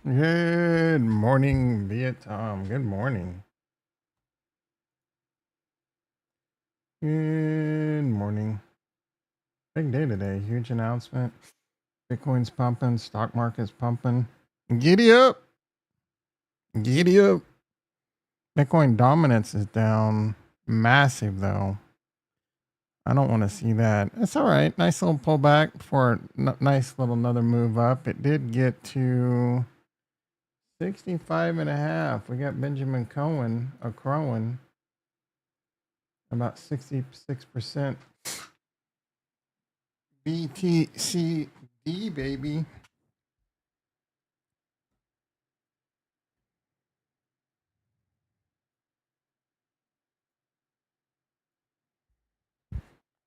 Good morning, Vietnam. Good morning. Good morning. Big day today. Huge announcement. Bitcoin's pumping. Stock market's pumping. Giddy up. Giddy up. Bitcoin dominance is down massive, though. I don't want to see that. It's all right. Nice little pullback before nice little another move up. It did get to 65.5. We got Benjamin Cohen, a crowing, about 66%. BTCD, baby.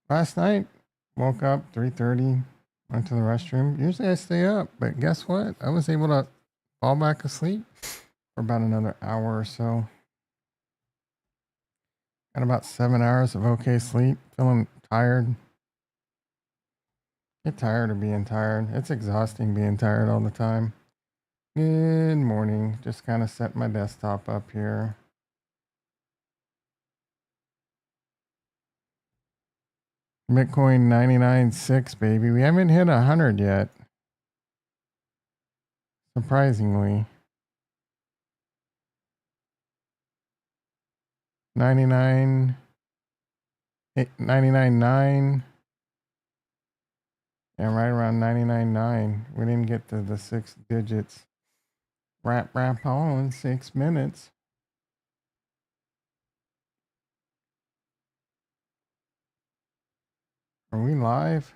Last night, woke up 3:30, went to the restroom. Usually I stay up, but guess what? I was able to fall back asleep for about another hour or so. Got about 7 hours of okay sleep, feeling tired. Get tired of being tired. It's exhausting being tired all the time. Good morning. Just kind of set my desktop up here. Bitcoin 99.6, baby. We haven't hit 100 yet. Surprisingly. 99, 99.9. And right around 99.9. We didn't get to the 6 digits. Wrap on 6 minutes. Are we live?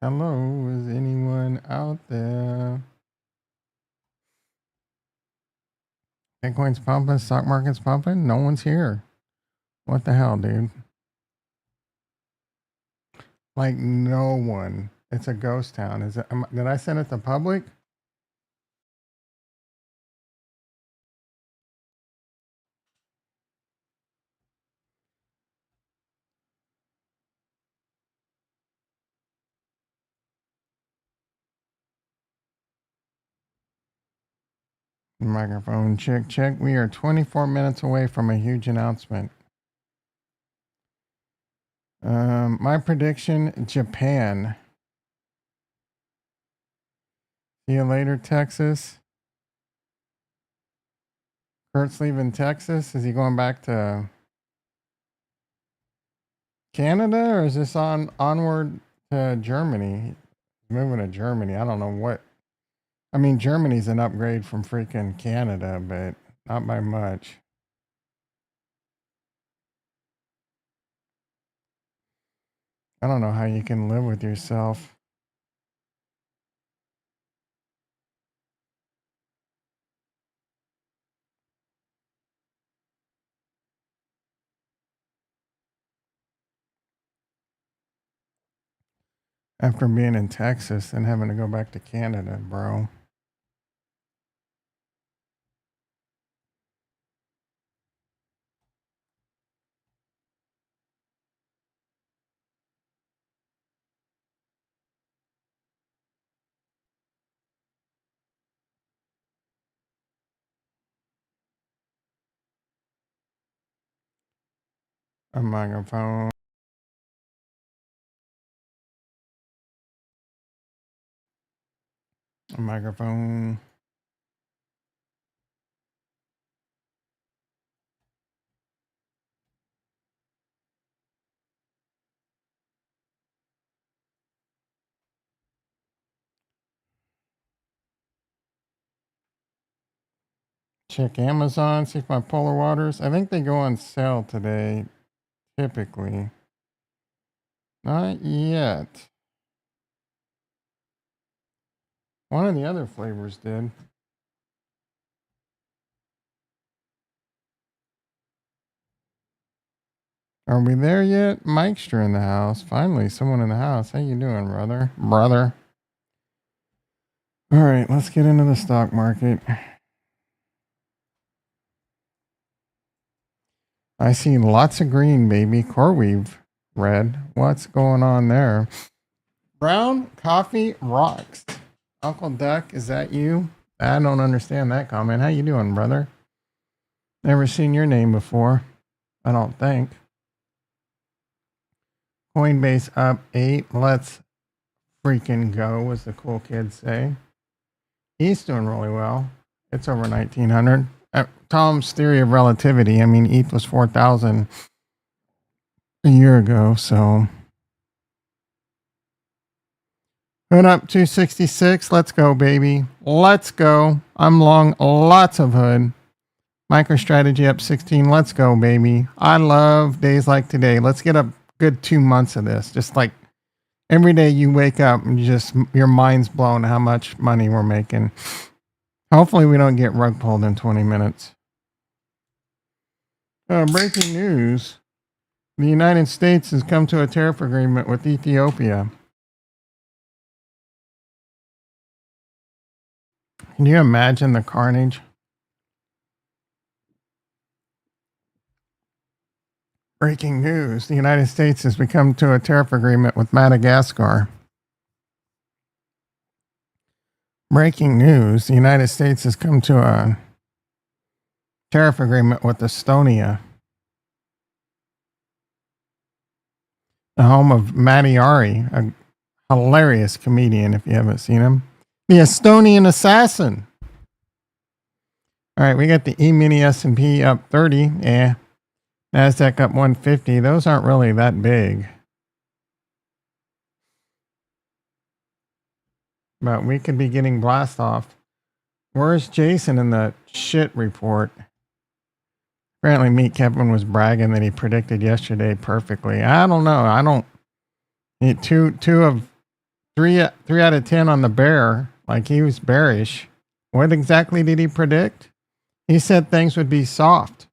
Hello, is anyone out there? Bitcoin's pumping, stock market's pumping. No one's here. What the hell, dude? Like no one. It's a ghost town. Is it? Did I send it to public? Microphone check, check. We are 24 minutes away from a huge announcement. My prediction, Japan. See you later, Texas. Kurt's leaving Texas. Is he going back to Canada, or is this onward to Germany? He's moving to Germany. I don't know what. I mean, Germany's an upgrade from freaking Canada, but not by much. I don't know how you can live with yourself. After being in Texas and having to go back to Canada, bro. A microphone. A microphone. Check Amazon, see if my polar waters. I think they go on sale today, typically. Not yet. One of the other flavors did. Are we there yet? Mike'ster in the house. Finally, someone in the house. How you doing, brother? Brother. All right, let's get into the stock market. I see lots of green, baby. CoreWeave, red. What's going on there? Brown coffee rocks. Uncle Duck, is that you? I don't understand that comment. How you doing, brother? Never seen your name before. I don't think. Coinbase up 8. Let's freaking go, as the cool kids say. ETH's doing really well. It's over 1900. Tom's theory of relativity. I mean, ETH was 4,000 a year ago, so. Hood up 266. Let's go, baby. Let's go. I'm long lots of hood. MicroStrategy up 16. Let's go, baby. I love days like today. Let's get a good 2 months of this. Just like every day you wake up and your mind's blown how much money we're making. Hopefully we don't get rug pulled in 20 minutes. Breaking news. The United States has come to a tariff agreement with Ethiopia. Can you imagine the carnage? Breaking news. The United States has come to a tariff agreement with Madagascar. Breaking news. The United States has come to a tariff agreement with Estonia. The home of Matti Ari, a hilarious comedian if you haven't seen him. The Estonian assassin. All right, we got the E-mini S&P up 30. NASDAQ up 150. Those aren't really that big. But we could be getting blast off. Where's Jason in the shit report? Apparently Meat Kevin was bragging that he predicted yesterday perfectly. I don't know. Three out of 10 on the bear. Like he was bearish. What exactly did he predict? He said things would be soft.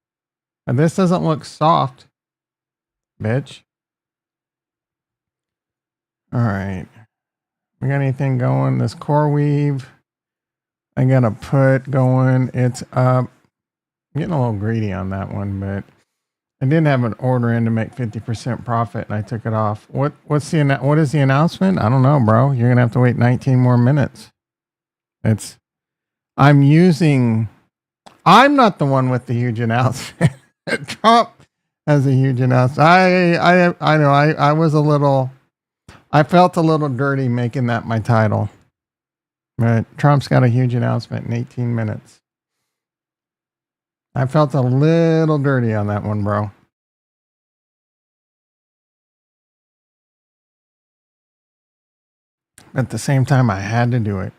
And this doesn't look soft, bitch. All right. We got anything going? This CoreWeave. I got a put going. It's up. I'm getting a little greedy on that one, but I didn't have an order in to make 50% profit, and I took it off. What is the announcement? I don't know, bro. You're gonna have to wait 19 more minutes. I'm not the one with the huge announcement. Trump has a huge announcement. I know. I felt a little dirty making that my title. But Trump's got a huge announcement in 18 minutes. I felt a little dirty on that one, bro. At the same time, I had to do it.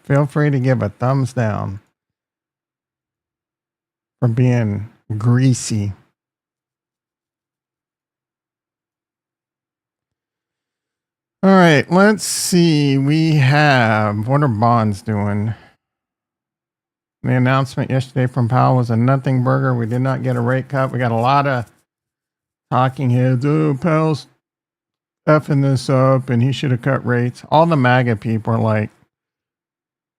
Feel free to give a thumbs down for being greasy. All right, let's see. What are bonds doing? The announcement yesterday from Powell was a nothing burger. We did not get a rate cut. We got a lot of talking heads. Oh, Powell's effing this up and he should have cut rates. All the MAGA people are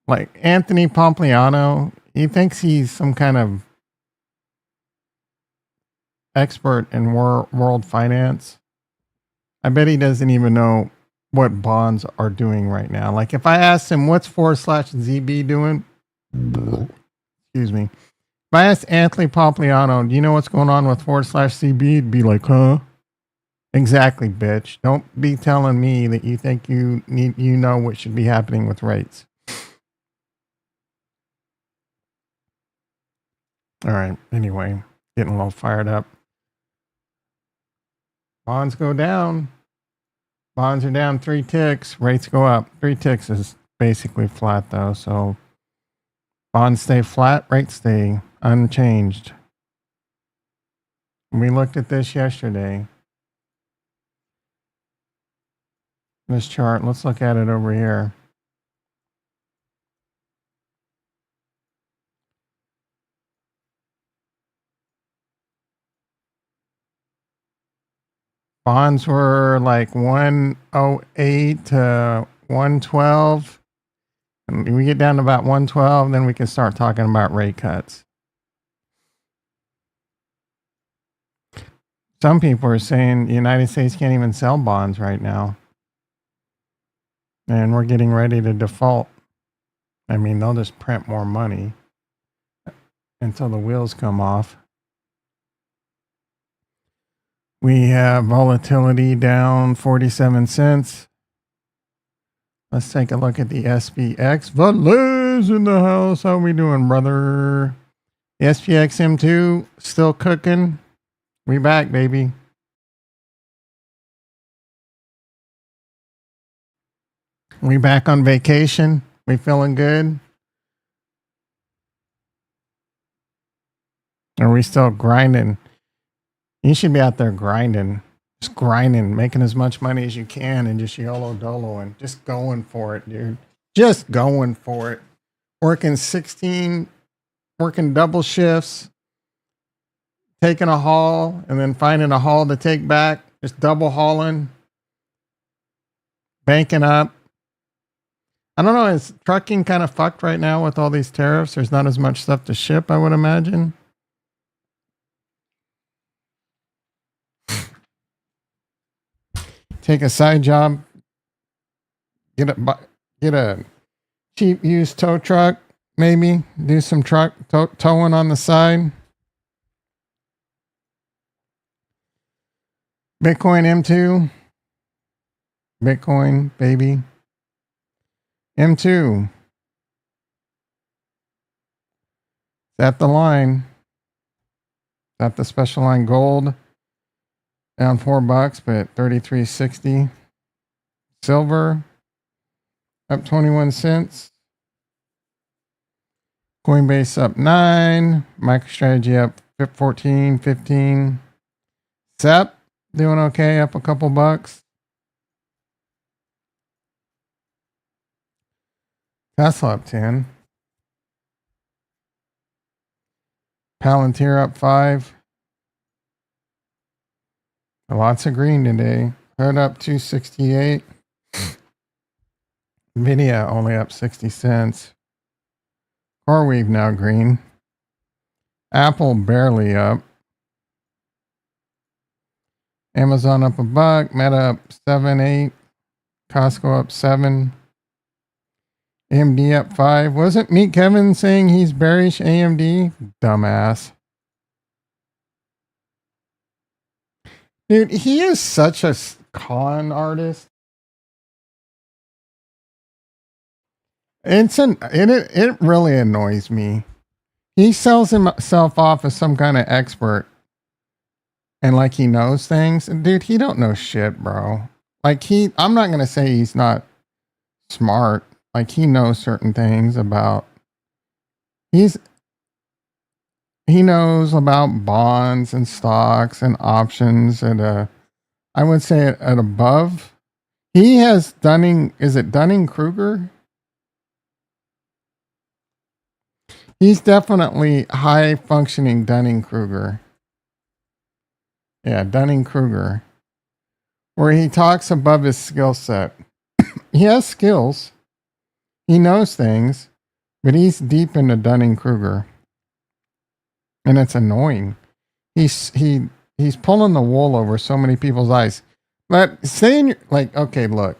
like Anthony Pompliano. He thinks he's some kind of expert in world finance. I bet he doesn't even know what bonds are doing right now. Like if I asked him what's /ZB doing, excuse me. If I asked Anthony Pompliano, do you know what's going on with /CB? He'd be like, huh? Exactly, bitch. Don't be telling me that you think you know what should be happening with rates. All right. Anyway, getting a little fired up. Bonds go down. Bonds are down 3 ticks. Rates go up. 3 ticks is basically flat though. So bonds stay flat. Rates stay unchanged. We looked at this yesterday. This chart. Let's look at it over here. Bonds were like 108 to 112. And we get down to about 112, then we can start talking about rate cuts. Some people are saying the United States can't even sell bonds right now. And we're getting ready to default. I mean, they'll just print more money until the wheels come off. We have volatility down 47 cents. Let's take a look at the SPX. Valet's in the house. How we doing, brother? The SPX M2 still cooking. We back, baby. We back on vacation. We feeling good? Are we still grinding? You should be out there grinding. Just grinding, making as much money as you can and just YOLO doloing. Just going for it, dude. Just going for it. Working double shifts, taking a haul, and then finding a haul to take back. Just double hauling. Banking up. I don't know, is trucking kind of fucked right now with all these tariffs? There's not as much stuff to ship, I would imagine. Take a side job, get a cheap used tow truck, maybe do some truck towing on the side. Bitcoin M2, Bitcoin baby, M2. At the line, at the special line gold. Down $4, but 33.60. Silver up 21 cents. Coinbase up 9. MicroStrategy up 14, 15. SEP doing okay, up a couple bucks. Tesla up 10. Palantir up 5. Lots of green today. Hood up 268. Nvidia only up 60 cents. CoreWeave now green. Apple barely up. Amazon up a buck. Meta up 7, 8. Costco up 7. AMD up 5. Wasn't Meet Kevin saying he's bearish AMD? Dumbass. Dude, he is such a con artist. It really annoys me. He sells himself off as some kind of expert and like he knows things. Dude, he don't know shit, bro. Like I'm not gonna say he's not smart. Like he knows certain things about he knows about bonds and stocks and options at I would say at above. He has is it Dunning-Kruger? He's definitely high functioning Dunning-Kruger. Yeah, Dunning-Kruger. Where he talks above his skill set. He has skills. He knows things, but he's deep into Dunning-Kruger. And it's annoying. He's pulling the wool over so many people's eyes. But stay in your, like, okay, look.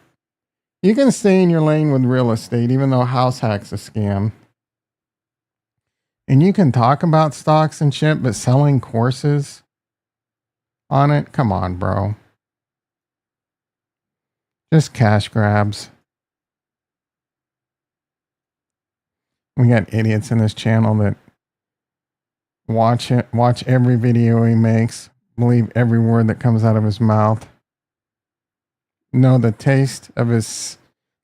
You can stay in your lane with real estate, even though house hack's a scam. And you can talk about stocks and shit, but selling courses on it? Come on, bro. Just cash grabs. We got idiots in this channel that watch every video he makes, believe every word that comes out of his mouth, know the taste of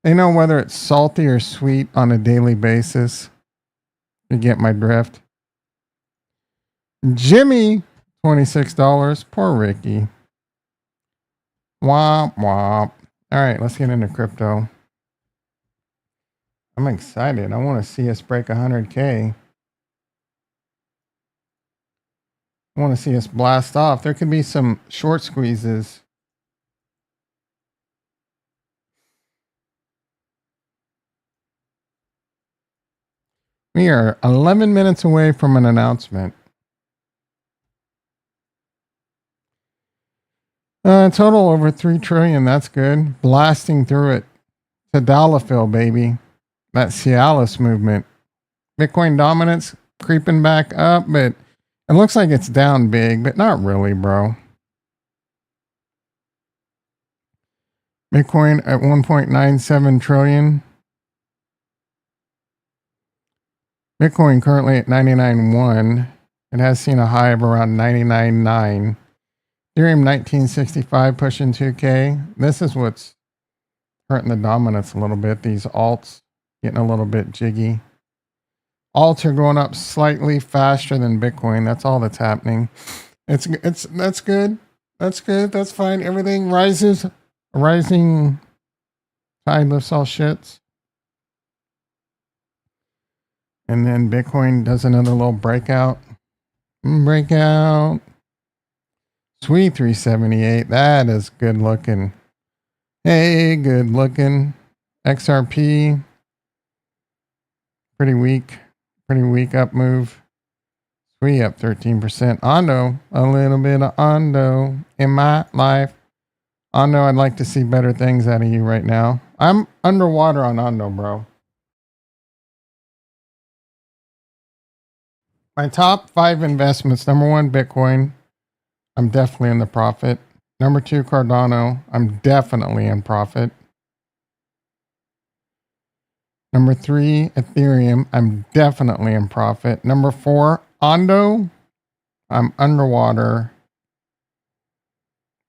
they know whether it's salty or sweet on a daily basis. You get my drift. Jimmy, $26. Poor Ricky. Womp womp. All right, let's get into crypto. I'm excited. I want to see us break 100K. I want to see us blast off. There could be some short squeezes. We are 11 minutes away from an announcement. Total over 3 trillion. That's good. Blasting through it. Tadalafil, baby. that Cialis movement. Bitcoin dominance creeping back up, but it looks like it's down big, but not really, bro. Bitcoin at 1.97 trillion. Bitcoin currently at 99.1. It has seen a high of around 99.9. Ethereum 1965 pushing 2K. This is what's hurting the dominance a little bit. These alts getting a little bit jiggy. Alts are going up slightly faster than Bitcoin. That's all that's happening. That's good. That's good. That's fine. Everything rises. Rising tide lifts all shits. And then Bitcoin does another little breakout. Breakout. Sweet 378. That is good looking. Hey, good looking. XRP. Pretty weak. Pretty weak up move. Sweet up 13%. Ondo. A little bit of Ondo in my life. Ondo, I'd like to see better things out of you right now. I'm underwater on Ondo, bro. My top 5 investments. Number 1, Bitcoin. I'm definitely in the profit. Number 2, Cardano. I'm definitely in profit. Number 3, Ethereum. I'm definitely in profit. Number 4, Ondo. I'm underwater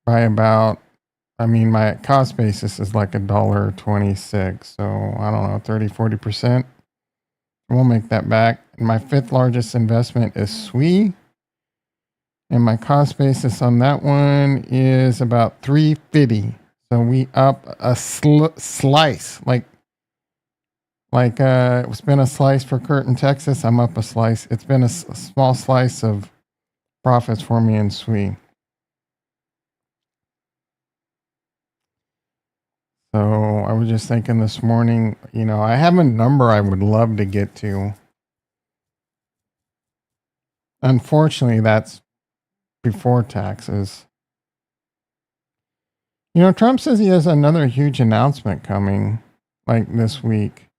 by about, my cost basis is like $1.26. So I don't know, 30-40%. We'll make that back. And my 5th largest investment is SWE. And my cost basis on that one is about $3.50. So we up a slice. It's been a slice for Kurt in Texas. I'm up a slice. It's been a small slice of profits for me in SWE. So I was just thinking this morning, I have a number I would love to get to. Unfortunately, that's before taxes. Trump says he has another huge announcement coming, like this week.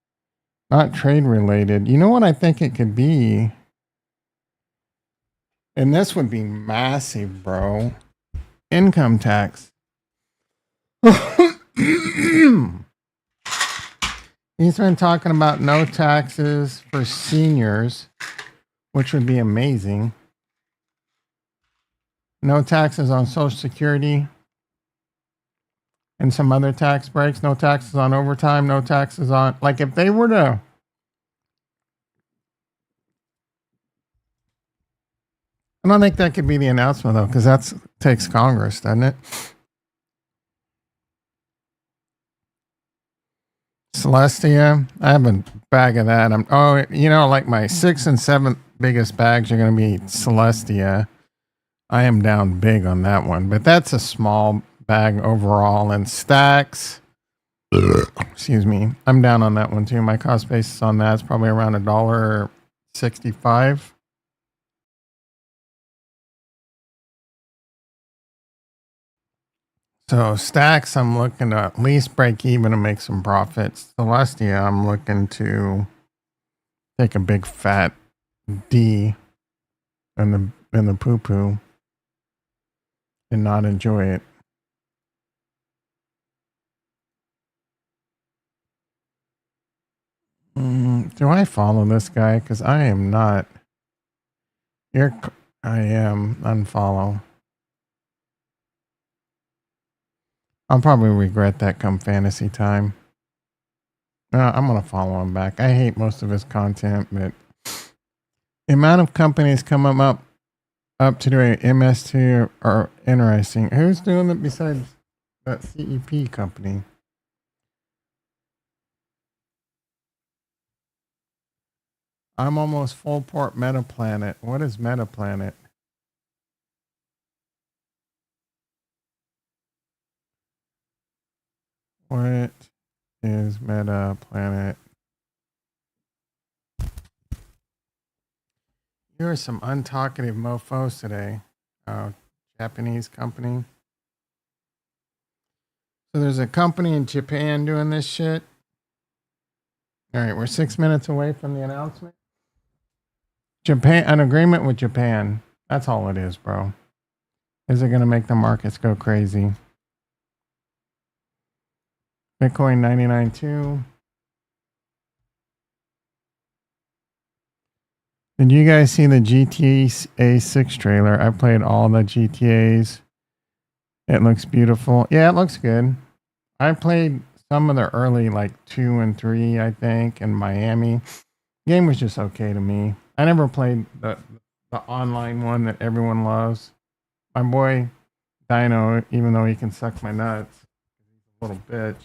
Not trade related. You know what I think it could be? And this would be massive, bro. Income tax. He's been talking about no taxes for seniors, which would be amazing. No taxes on Social Security and some other tax breaks. No taxes on overtime. No taxes on, if they were to, I don't think that could be the announcement though, because that takes Congress, doesn't it? Celestia, I have a bag of that. My 6th and 7th biggest bags are going to be Celestia. I am down big on that one, but that's a small bag overall. And Stacks, excuse me, I'm down on that one too. My cost basis on that is probably around $1.65. So Stacks, I'm looking to at least break even and make some profits. Celestia, I'm looking to take a big fat D in the poo poo and not enjoy it. Do I follow this guy? Because I am not. I am unfollow. I'll probably regret that come fantasy time. I'm gonna follow him back. I hate most of his content, but the amount of companies coming up to do a MS2 are interesting. Who's doing it besides that CEP company? I'm almost full port Metaplanet. What is Metaplanet? What is Metaplanet? You are some untalkative mofos today. Japanese company. So there's a company in Japan doing this shit. All right, we're 6 minutes away from the announcement. Japan, an agreement with Japan. That's all it is, bro. Is it going to make the markets go crazy? Bitcoin 99.2. Did you guys see the GTA 6 trailer? I played all the GTAs. It looks beautiful. Yeah, it looks good. I played some of the early, like 2 and 3, I think, in Miami. Game was just okay to me. I never played the online one that everyone loves. My boy Dino, even though he can suck my nuts, he's a little bitch,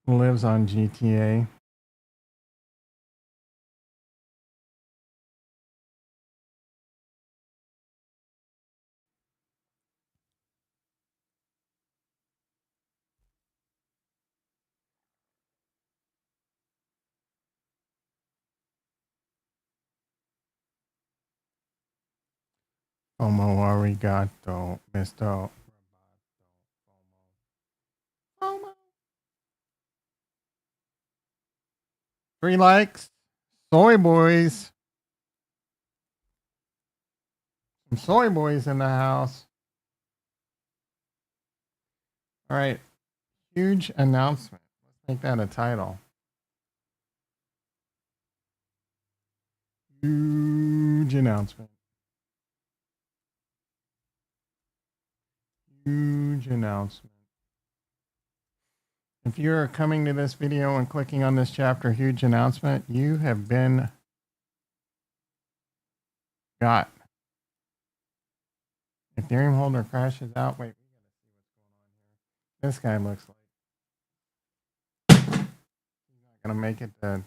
lives on GTA. Como arigato, Mr. Como. 3 likes. Soy boys. Some soy boys in the house. All right. Huge announcement. Let's make that a title. Huge announcement. Huge announcement. If you're coming to this video and clicking on this chapter, huge announcement, you have been got. Ethereum holder crashes out. Wait, we gotta see what's going on here. This guy looks like he's not gonna make it to.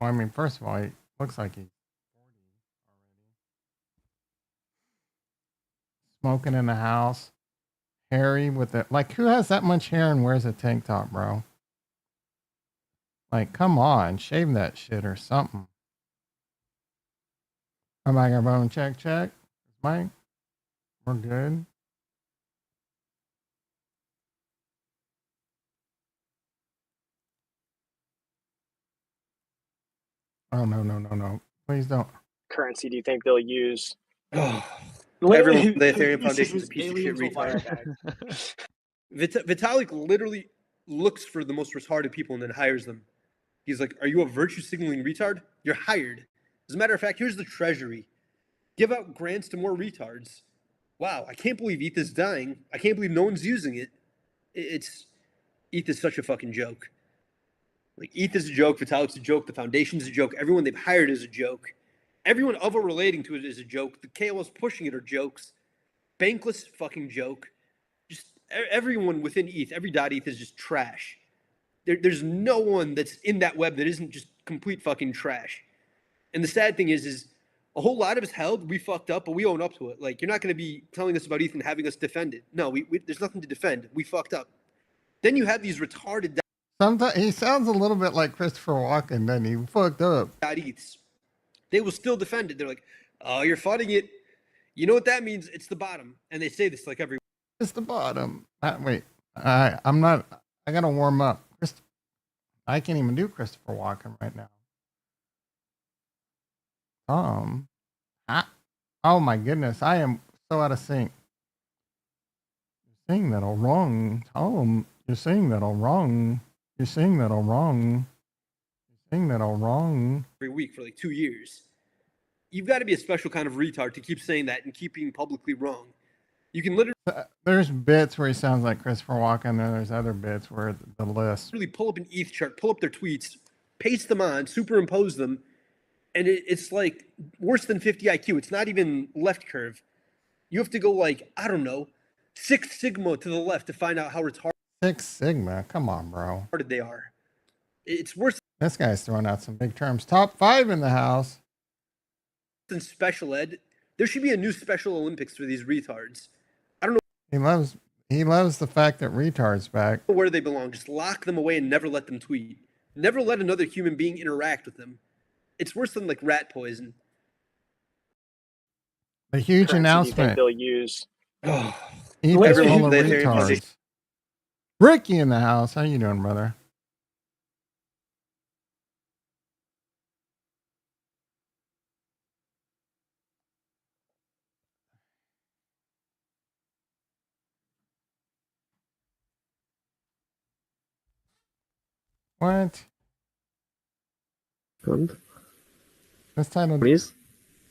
Well, I mean, first of all, he looks like he's 40 already. Smoking in the house. Hairy with it. Like, who has that much hair and wears a tank top, bro? Like, come on, shave that shit or something. A microphone check. Mike, we're good. Oh no! Please don't. Currency do you think they'll use? Everyone, the Ethereum Foundation is a piece of shit retard. Vitalik literally looks for the most retarded people and then hires them. He's like, "Are you a virtue signaling retard? You're hired." As a matter of fact, here's the treasury. Give out grants to more retards. Wow, I can't believe ETH is dying. I can't believe no one's using it. ETH is such a fucking joke. Like, ETH is a joke, Vitalik's a joke, the foundation's a joke, everyone they've hired is a joke. Everyone of or relating to it is a joke. The KOLs pushing it are jokes. Bankless fucking joke. Just everyone within ETH, every .ETH is just trash. There's no one that's in that web that isn't just complete fucking trash. And the sad thing is a whole lot of us held, we fucked up, but we own up to it. Like, you're not going to be telling us about ETH and having us defend it. No, there's nothing to defend. We fucked up. Then you have these retarded Sometimes he sounds a little bit like Christopher Walken, doesn't he? Fucked up. .ETHs. They will still defend it. They're like, "Oh, you're funding it. You know what that means? It's the bottom." And they say this like every. It's the bottom. Wait, I'm not. I gotta warm up. I can't even do Christopher Walken right now. Oh my goodness, I am so out of sync. You're saying that all wrong, Tom. You're saying that all wrong. You're saying that all wrong. You're saying that all wrong. Every week for like 2 years. You've got to be a special kind of retard to keep saying that and keep being publicly wrong. You can literally. There's bits where he sounds like Christopher Walken, and there's other bits where the list. Really pull up an ETH chart, pull up their tweets, paste them on, superimpose them, and it's like worse than 50 IQ. It's not even left curve. You have to go like, I don't know, 6 sigma to the left to find out how retarded 6 sigma. Come on, bro. they are. It's worse. This guy's throwing out some big terms. Top 5 in the house. Than special ed. There should be a new Special Olympics for these retards. I don't know. He loves the fact that retards back. Where they belong. Just lock them away and never let them tweet. Never let another human being interact with them. It's worse than like rat poison. The huge announcement. They'll use. ETH is full of retards. Ricky in the house. How you doing, brother? What? Second, This title. please.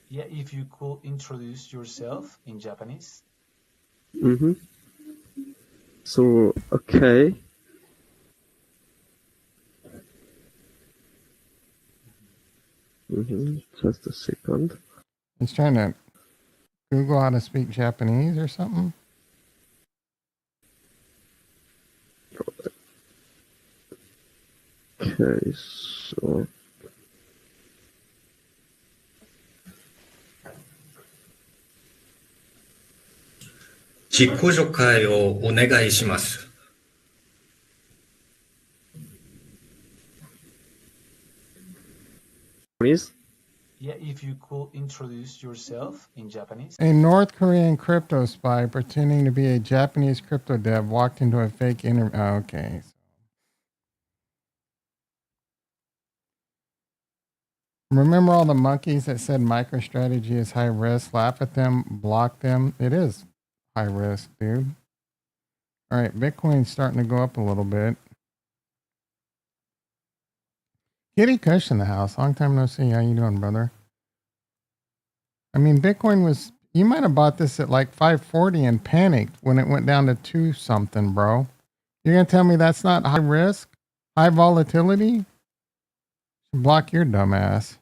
Yeah, if you could introduce yourself in Japanese. Mm-hmm. So, okay. Mm-hmm. Just a second. He's trying to Google how to speak Japanese or something. Okay, so. Please. Yeah, if you could introduce yourself in Japanese. A North Korean crypto spy pretending to be a Japanese crypto dev walked into a fake interview. Oh, okay. Remember all the monkeys that said MicroStrategy is high risk? Laugh at them, block them. It is high risk, dude. All right, Bitcoin's starting to go up a little bit. Kitty Kush in the house. Long time no see. How you doing, brother? I mean, Bitcoin was. You might have bought this at like 540 and panicked when it went down to 2 something, bro. You're gonna tell me that's not high risk, high volatility? Block your dumb ass.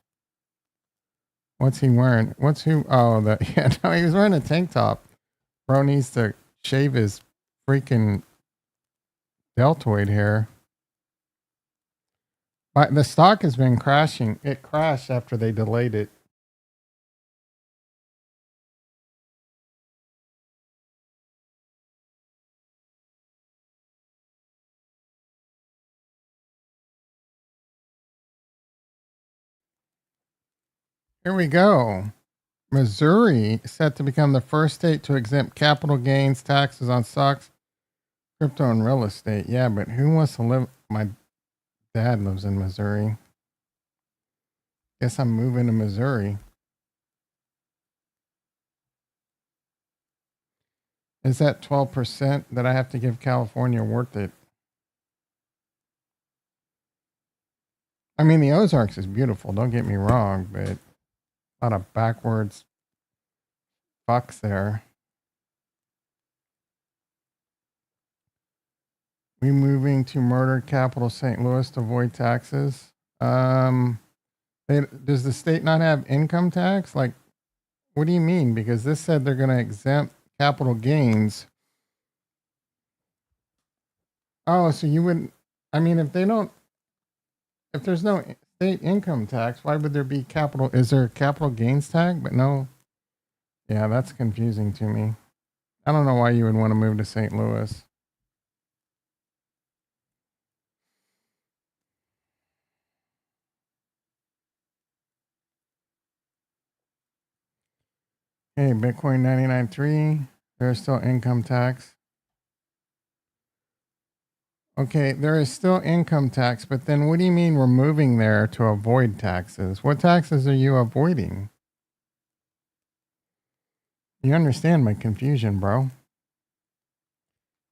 What's he wearing? What's who? Oh, yeah. No, he was wearing a tank top. Bro needs to shave his freaking deltoid hair. But the stock has been crashing. It crashed after they delayed it. Here we go. Missouri set to become the first state to exempt capital gains taxes on stocks, crypto, and real estate. Yeah, but who wants to live? My dad lives in Missouri. Guess I'm moving to Missouri. Is that 12% that I have to give California worth it? I mean, the Ozarks is beautiful. Don't get me wrong, but a lot of backwards fucks there. We moving to murder capital St. Louis to avoid taxes. Does the state not have income tax? Like, what do you mean? Because this said they're going to exempt capital gains. Oh, so you wouldn't. I mean, if there's no state income tax, why would there be capital? Is there a capital gains tax? But no. Yeah, that's confusing to me. I don't know why you would want to move to St. Louis. Hey, Bitcoin 99.3. There's still income tax. Okay, there is still income tax, but then what do you mean we're moving there to avoid taxes? What taxes are you avoiding? You understand my confusion, bro.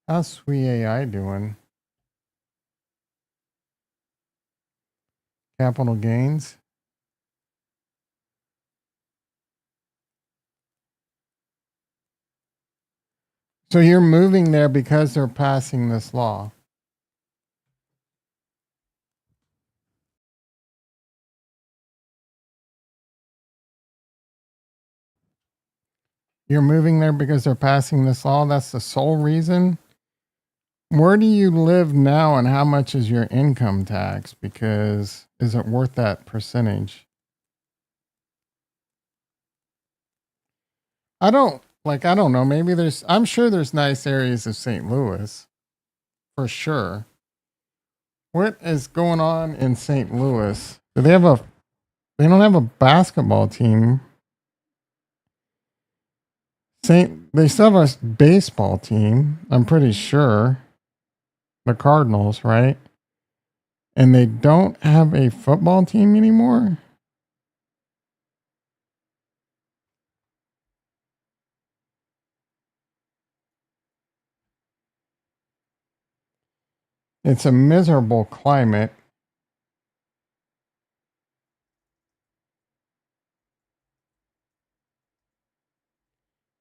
How's Sui AI doing? Capital gains? So you're moving there because they're passing this law. You're moving there because they're passing this law? That's the sole reason? Where do you live now and how much is your income tax? Because is it worth that percentage? I don't know. Maybe I'm sure there's nice areas of St. Louis. For sure. What is going on in St. Louis? They don't have a basketball team. They still have a baseball team, I'm pretty sure. The Cardinals, right? And they don't have a football team anymore? It's a miserable climate.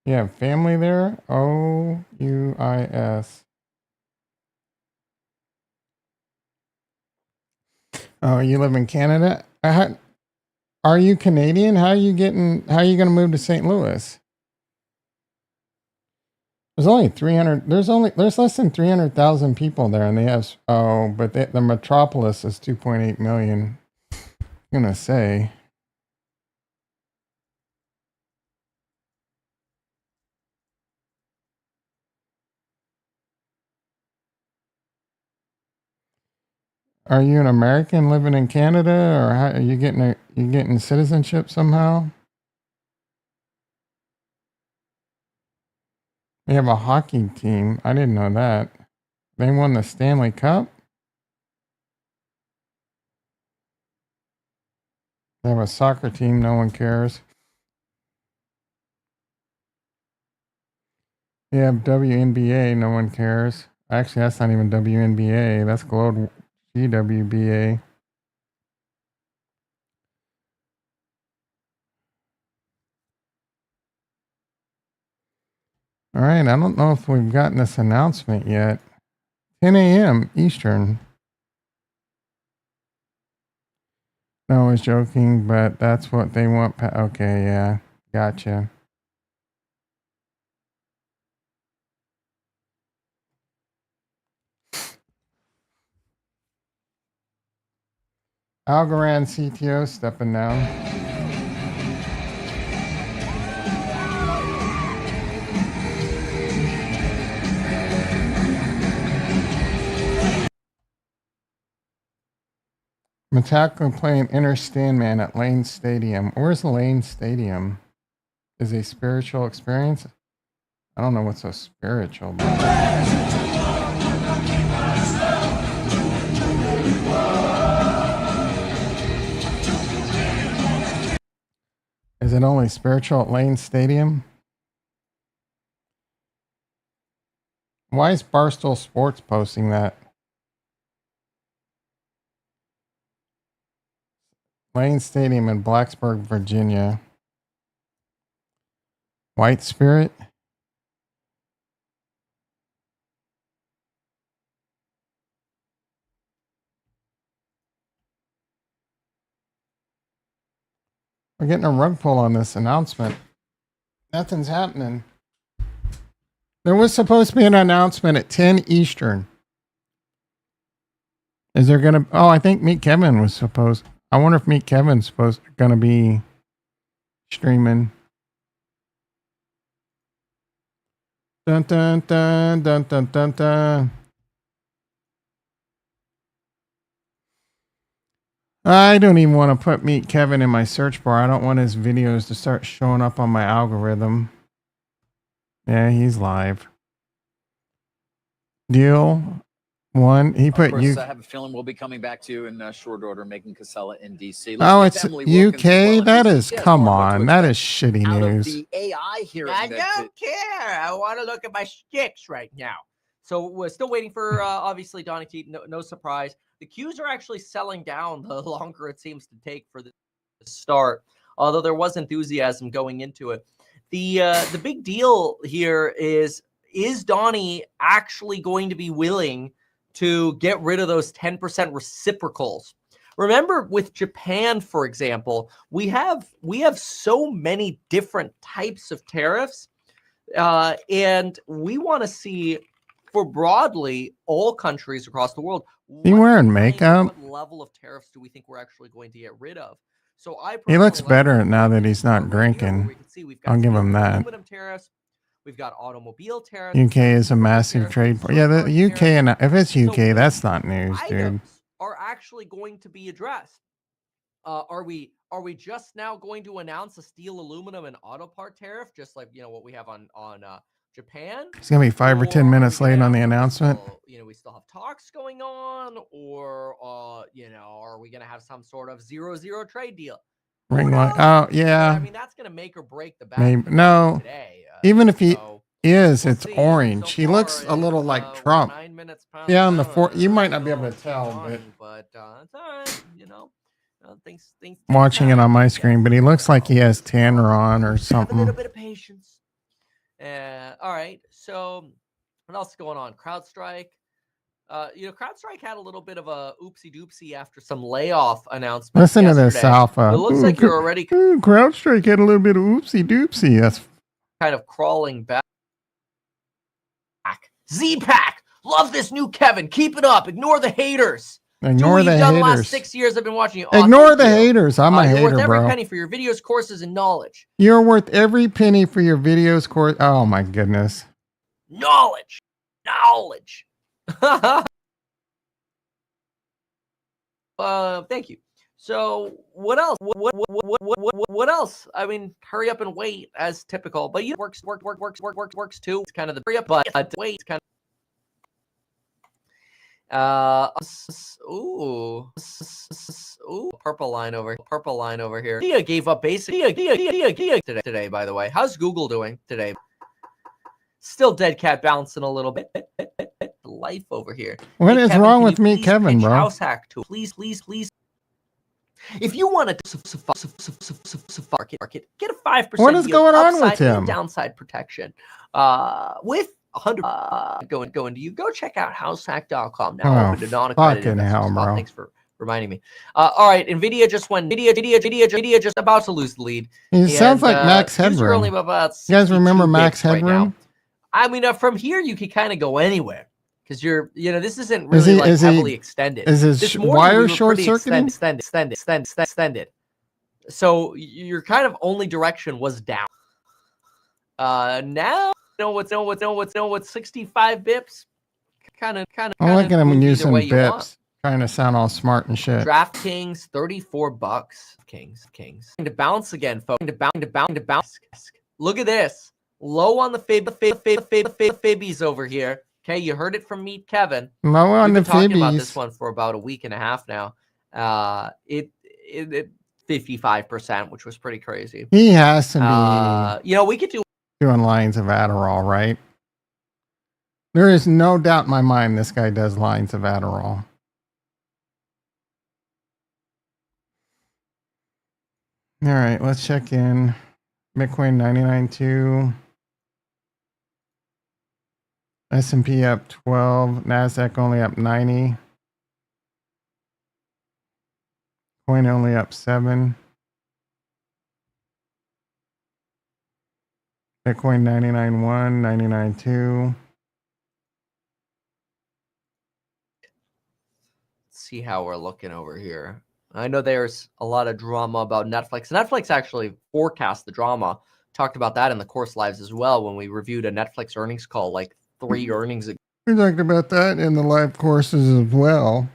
You have family there? OUIS. Oh, you live in Canada? Are you Canadian? How are you going to move to St. Louis? There's only 300, there's less than 300,000 people there and they have, but the metropolis is 2.8 million. I'm going to say. Are you an American living in Canada, or how are you getting citizenship somehow? We have a hockey team. I didn't know that. They won the Stanley Cup. They have a soccer team. No one cares. They have WNBA. No one cares. Actually, that's not even WNBA. That's GWBA. All right. I don't know if we've gotten this announcement yet. 10 a.m. Eastern. No, I was joking, but that's what they want. Okay, yeah. Gotcha. Algorand CTO stepping down. Metallica playing Inner Standman at Lane Stadium. Where's the Lane Stadium? Is a spiritual experience? I don't know what's so spiritual about it. Is it only spiritual at Lane Stadium? Why is Barstool Sports posting that? Lane Stadium in Blacksburg, Virginia. White Spirit? We're getting a rug pull on this announcement. Nothing's happening. There was supposed to be an announcement at 10 Eastern. Is there going to... Oh, I think Meet Kevin was supposed... I wonder if Meet Kevin's going to be streaming. Dun dun dun dun dun dun dun. I don't even want to put Meet Kevin in my search bar. I don't want his videos to start showing up on my algorithm. Yeah, he's live. Deal one. He put you. I have a feeling we'll be coming back to you in short order, making Casella in DC. Oh, it's UK. That is, come on, that is shitty news. The AI here. I don't care. I want to look at my sticks right now. So we're still waiting for obviously Donnie T. No surprise. The queues are actually selling down the longer it seems to take for the start. Although there was enthusiasm going into it. The big deal here is Donnie actually going to be willing to get rid of those 10% reciprocals? Remember with Japan, for example, we have so many different types of tariffs, and we want to see for broadly all countries across the world. You wearing makeup? What level of tariffs do we think we're actually going to get rid of? So he looks better now that he's not drinking. I'll give him that. Aluminum tariffs. We've got automobile tariffs. UK is a massive trade. Yeah, the UK, and if it's UK, that's not news, dude. Are actually going to be addressed. Are we just now going to announce a steel, aluminum, and auto part tariff, just like what we have on Japan? It's gonna be 5 or 10 minutes late on the announcement. We still have talks going on, or are we gonna have some sort of 0-0 trade deal? Ring light. Oh yeah. I mean, that's gonna make or break the battle. Maybe no. Today. Even if he is, it's orange. He looks a little like Trump. Yeah, on the you might not be able to tell, but it's all right. Things. Watching it on my screen, but he looks like he has tanner on or something. Have a little bit of patience. All right. So what else is going on? CrowdStrike. CrowdStrike had a little bit of a oopsie doopsie after some layoff announcements. Listen to yesterday. this, Alpha. It looks like you're already CrowdStrike had a little bit of oopsie doopsie. That's kind of crawling back. Z-Pack. Love this new Kevin. Keep it up. Ignore the haters. ignore Do what the you've done the last haters. 6 years I've been watching you. Ignore Thank the you. haters. I'm a You're hater, worth every bro. penny for your videos, courses, and knowledge. You're worth every penny for your videos course. Oh my goodness. Knowledge. Thank you. So what else? What else? I mean, hurry up and wait as typical, but you works too. It's kind of the hurry up, but wait. It's kind of ooh, purple line over here. Dia gave up basic. Dia today. By the way, how's Google doing today? Still dead cat bouncing a little bit. Life over here. What is Kevin, wrong can with you me, please Kevin, pitch bro? House hack tool, please. If you want to market, get a 5%. What is going on with upside and him? Downside protection. With 100 going to you. Go check out househack.com now. Oh, Open to non-accredited fucking hell, investors. bro. Thanks for reminding me. All right, Nvidia just went. Nvidia just about to lose the lead. It sounds like Max User Headroom. only about You guys remember 62 Max bits right now. Headroom? I mean, from here you could kind of go anywhere because this isn't really heavily extended. Is his This morning wire we were short pretty circuiting? extended. So your kind of only direction was down. Now what's 65 bips? Kind of. I'm looking at him using way you want. bips, trying to sound all smart and shit. DraftKings, $34. Kings. To bounce again, folks. To bounce. Look at this. Low on the Fibbies over here. Okay, you heard it from me, Kevin. Low on We've the been talking about this Fibbies. one for about a week and a half now. It 55%, which was pretty crazy. He has to be We could do doing lines of Adderall, right? There is no doubt in my mind this guy does lines of Adderall. All right, let's check in. Bitcoin 99.2. S&P up 12. NASDAQ only up 90. Coin only up 7. Bitcoin 99.1, 99.2. see how we're looking over here. I know there's a lot of drama about Netflix. Netflix actually forecast the drama. Talked about that in the course lives as well when we reviewed a Netflix earnings call like 3 earnings ago. We talked about that in the live courses as well.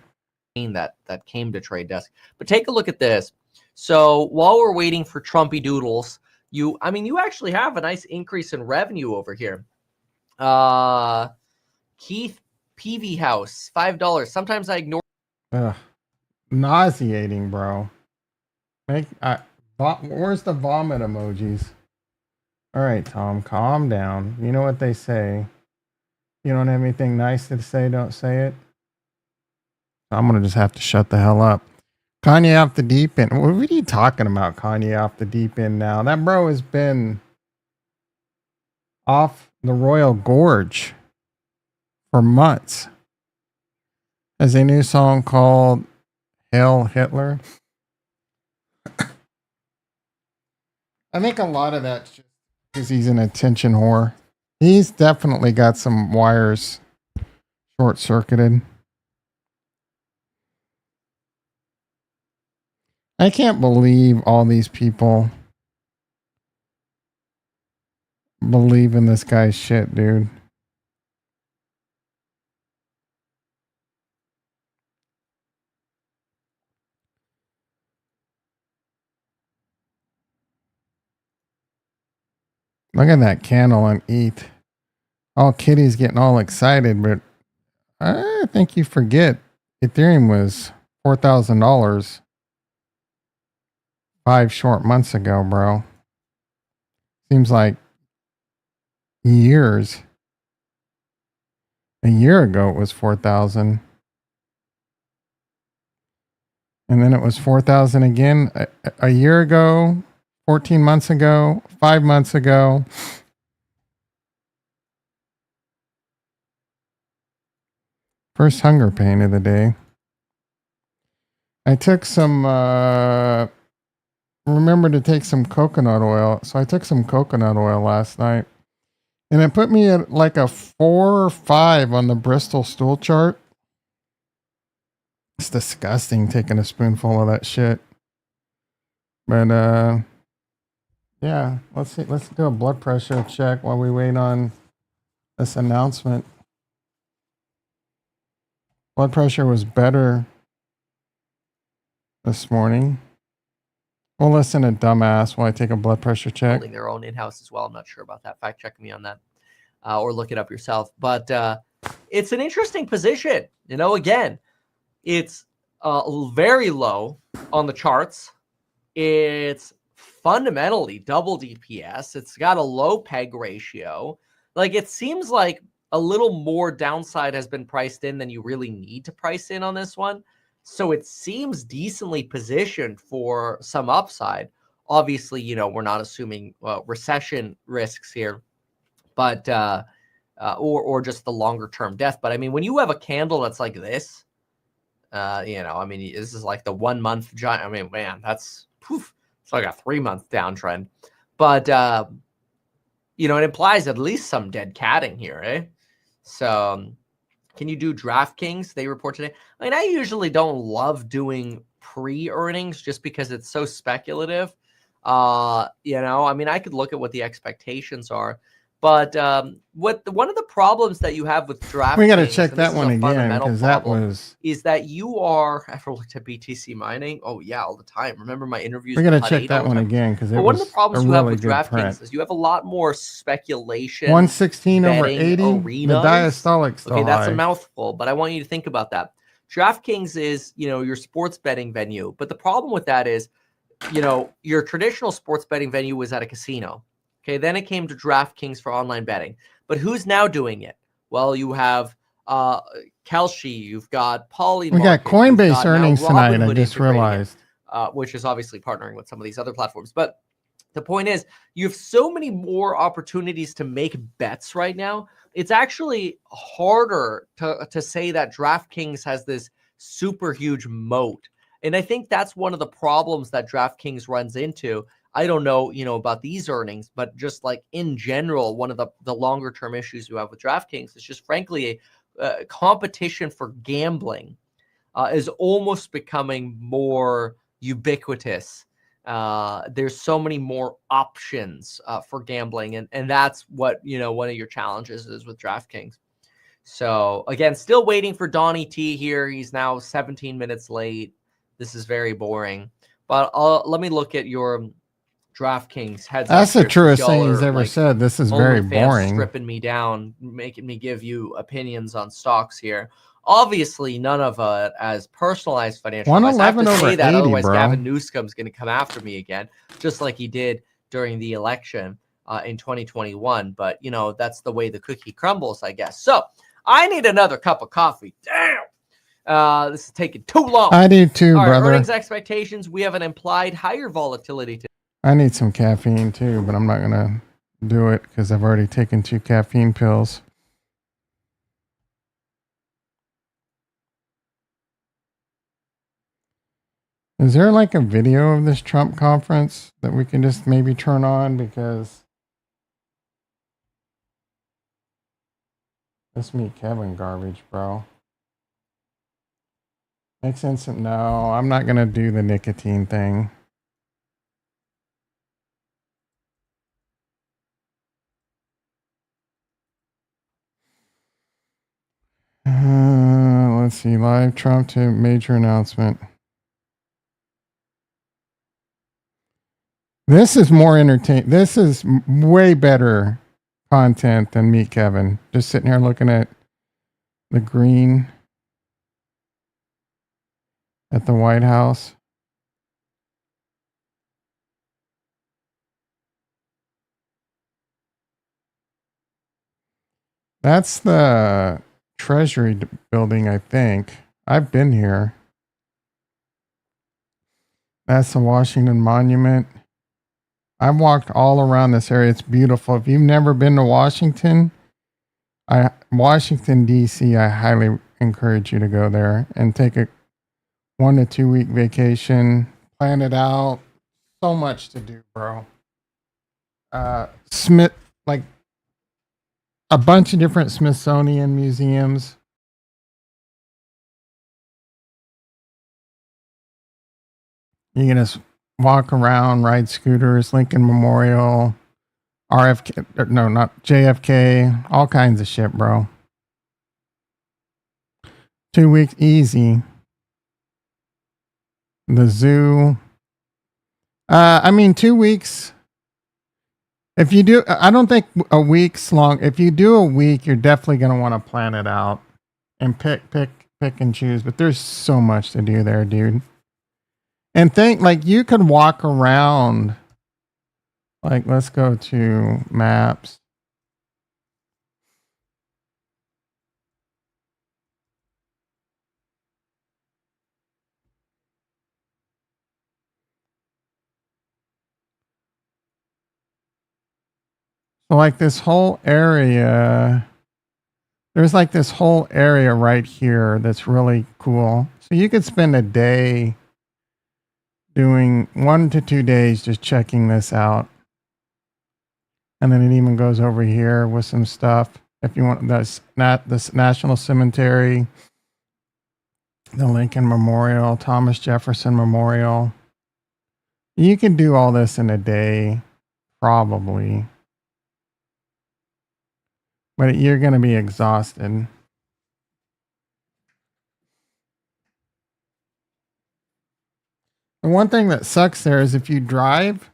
That came to Trade Desk. But take a look at this. So while we're waiting for Trumpy Doodles, you actually have a nice increase in revenue over here. Keith PV House, $5. Sometimes I ignore. Ugh, nauseating, bro. Where's the vomit emojis? All right, Tom, calm down. You know what they say. You don't have anything nice to say, don't say it. I'm going to just have to shut the hell up. Kanye off the deep end. What are you talking about, Kanye off the deep end now? That bro has been off the Royal Gorge for months. Has a new song called Hail Hitler. I think a lot of that's just because he's an attention whore. He's definitely got some wires short-circuited. I can't believe all these people believe in this guy's shit, dude. Look at that candle on ETH. All Kitty's getting all excited, but I think you forget Ethereum was $4,000 5 short months ago, bro. Seems like years. A year ago it was 4,000. And then it was 4,000 again a year ago, 14 months ago, 5 months ago. First hunger pain of the day. I took some, remember to take some coconut oil. So I took some coconut oil last night. And it put me at like a 4 or 5 on the Bristol stool chart. It's disgusting taking a spoonful of that shit. But, yeah, let's see. Let's do a blood pressure check while we wait on this announcement. Blood pressure was better this morning. We'll listen to dumbass while I take a blood pressure check. Holding their own in-house as well. I'm not sure about that. Fact check me on that, or look it up yourself. But it's an interesting position. You know, again, it's very low on the charts. It's fundamentally double DPS. It's got a low PEG ratio. Like, it seems like a little more downside has been priced in than you really need to price in on this one. So it seems decently positioned for some upside. Obviously, you know, we're not assuming recession risks here, but or just the longer term death. But I mean, when you have a candle that's like this, you know, I mean, this is like the 1 month giant. I mean, man, that's poof. It's like a 3 month downtrend. But you know, it implies at least some dead catting here, eh? So can you do DraftKings? They report today. I mean, I usually don't love doing pre-earnings just because it's so speculative. You know, I mean, I could look at what the expectations are, but one of the problems that you have with DraftKings, We got to check that one again because that was. is that you are. Ever looked at BTC mining? Oh yeah, all the time. Remember my interviews? We got to with Hut check 8 that all the one time? again because it But was one of the problems a you have really with good DraftKings print. is you have a lot more speculation. 116 over betting 80. The arenas. diastolic's still Okay, that's high. a mouthful, but I want you to think about that. DraftKings is, you know, your sports betting venue, but the problem with that is, you know, your traditional sports betting venue was at a casino. Okay, then it came to DraftKings for online betting. But who's now doing it? Well, you have Kalshi, you've got Polymarket. We got you've Coinbase got now earnings tonight. I Robinhood just integrating it, realized. which is obviously partnering with some of these other platforms. But the point is, you have so many more opportunities to make bets right now. It's actually harder to say that DraftKings has this super huge moat. And I think that's one of the problems that DraftKings runs into. I don't know, you know, about these earnings, but just like in general, one of the longer term issues you have with DraftKings is just frankly a competition for gambling is almost becoming more ubiquitous. There's so many more options for gambling, and that's what, you know, one of your challenges is with DraftKings. So again, still waiting for Donnie T here. He's now 17 minutes late. This is very boring, but let me look at your DraftKings heads. That's the up truest here, thing y'all he's are, ever like, said. This is very OnlyFans boring. stripping me down, making me give you opinions on stocks here. Obviously, none of it as personalized financial advice. I have 111 to over say that, 80, otherwise bro. Gavin Newsom's going to come after me again, just like he did during the election in 2021. But, you know, that's the way the cookie crumbles, I guess. So I need another cup of coffee. Damn. This is taking too long. I do too, All right, brother. earnings expectations. We have an implied higher volatility today. I need some caffeine too, but I'm not going to do it because I've already taken 2 caffeine pills. Is there like a video of this Trump conference that we can just maybe turn on? Because this Meet Kevin garbage, bro. Makes sense. No, I'm not going to do the nicotine thing. Let's see. Live Trump to major announcement. This is more entertaining. This is way better content than Meet Kevin. Just sitting here looking at the green at the White House. That's the Treasury building, I think. I've been here. That's the Washington Monument. I've walked all around this area. It's beautiful. If you've never been to Washington, Washington, D.C., I highly encourage you to go there and take a 1 to 2 week vacation. Plan it out. So much to do, bro. Smith, like a bunch of different Smithsonian museums. You can just walk around, ride scooters, Lincoln Memorial, RFK, no, not JFK, all kinds of shit, bro. 2 weeks, easy. The zoo. I mean, 2 weeks. If you do, I don't think a week's long. If you do a week, you're definitely going to want to plan it out and pick and choose. But there's so much to do there, dude. And think like you could walk around. Like, let's go to maps. So like this whole area, there's like this whole area right here that's really cool. So you could spend a day doing 1 to 2 days just checking this out. And then it even goes over here with some stuff. If you want this National Cemetery, the Lincoln Memorial, Thomas Jefferson Memorial. You can do all this in a day, probably. But you're going to be exhausted. The one thing that sucks there is if you drive,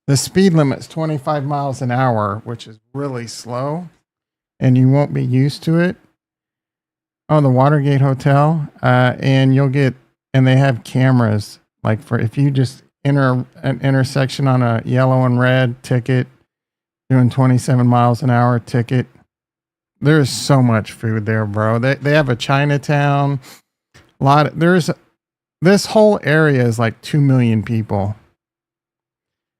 the speed limit's 25 miles an hour, which is really slow, and you won't be used to it. Oh, the Watergate Hotel, and they have cameras, like for if you just enter an intersection on a yellow and red ticket, doing 27 miles an hour ticket. There's so much food there, bro. They have a Chinatown. This whole area is like 2 million people.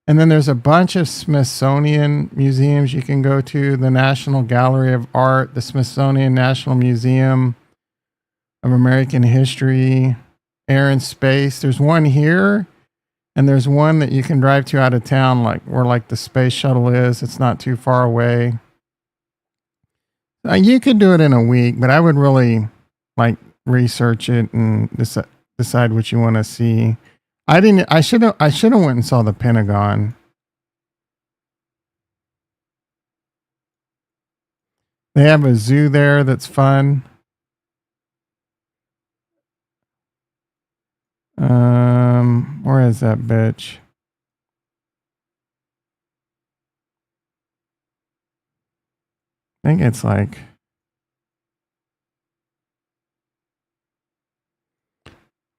And then there's a bunch of Smithsonian museums you can go to. The National Gallery of Art, the Smithsonian National Museum of American History, Air and Space. There's one here, and there's one that you can drive to out of town, like where like the space shuttle is. It's not too far away. You could do it in a week, but I would really like research it and decide what you want to see. I should have went and saw the Pentagon. They have a zoo there that's fun. Where is that bitch? I think it's like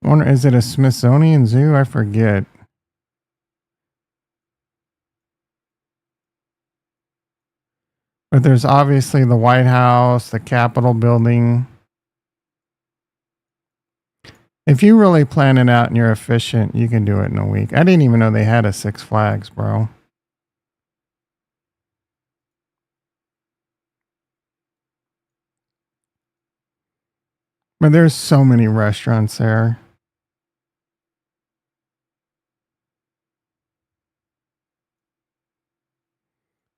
is it a Smithsonian Zoo? I forget. But there's obviously the White House, the Capitol building. If you really plan it out and you're efficient, you can do it in a week. I didn't even know they had a Six Flags, bro. But there's so many restaurants there.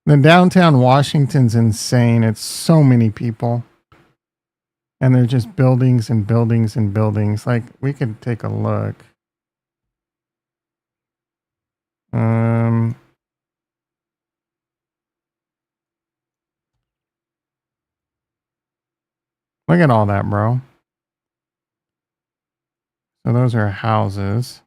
The downtown Washington's insane. It's so many people. And they're just buildings and buildings and buildings. Like, we could take a look. Look at all that, bro. So those are houses.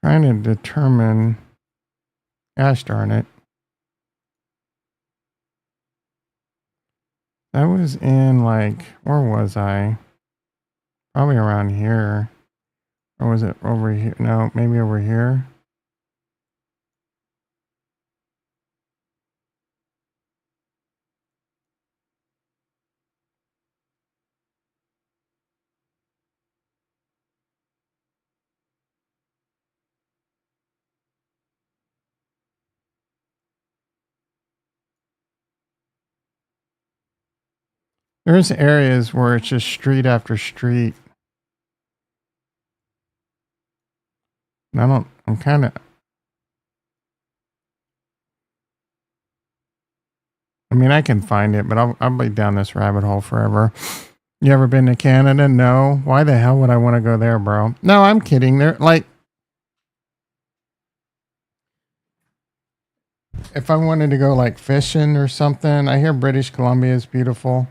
Trying to determine. Gosh darn it. That was in like, where was I? Probably around here. Or was it over here? No, maybe over here. There's areas where it's just street after street. I'm kind of. I mean, I can find it, but I'll be down this rabbit hole forever. You ever been to Canada? No. Why the hell would I want to go there, bro? No, I'm kidding. They're like, if I wanted to go like fishing or something, I hear British Columbia is beautiful.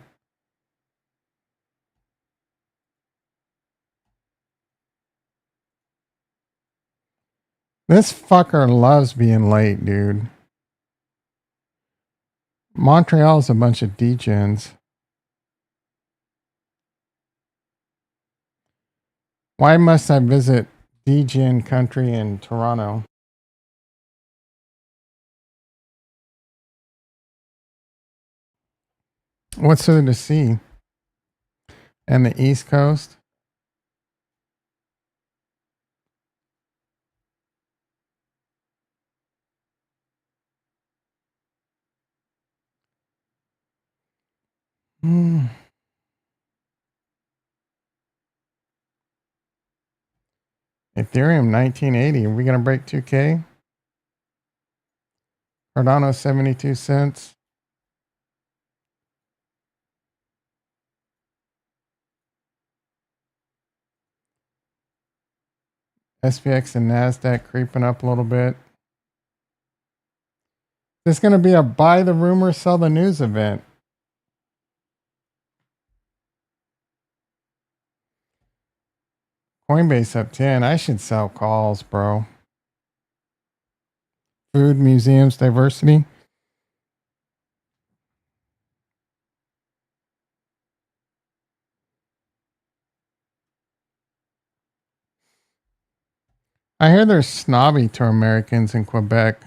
This fucker loves being late, dude. Montreal's a bunch of degens. Why must I visit degen country in Toronto? What's there to see? And the East Coast? Hmm. Ethereum 1980. Are we going to break 2K? Cardano 72 cents. SPX and NASDAQ creeping up a little bit. There's going to be a buy the rumor, sell the news event. Coinbase up 10. I should sell calls, bro. Food, museums, diversity. I hear they're snobby to Americans in Quebec.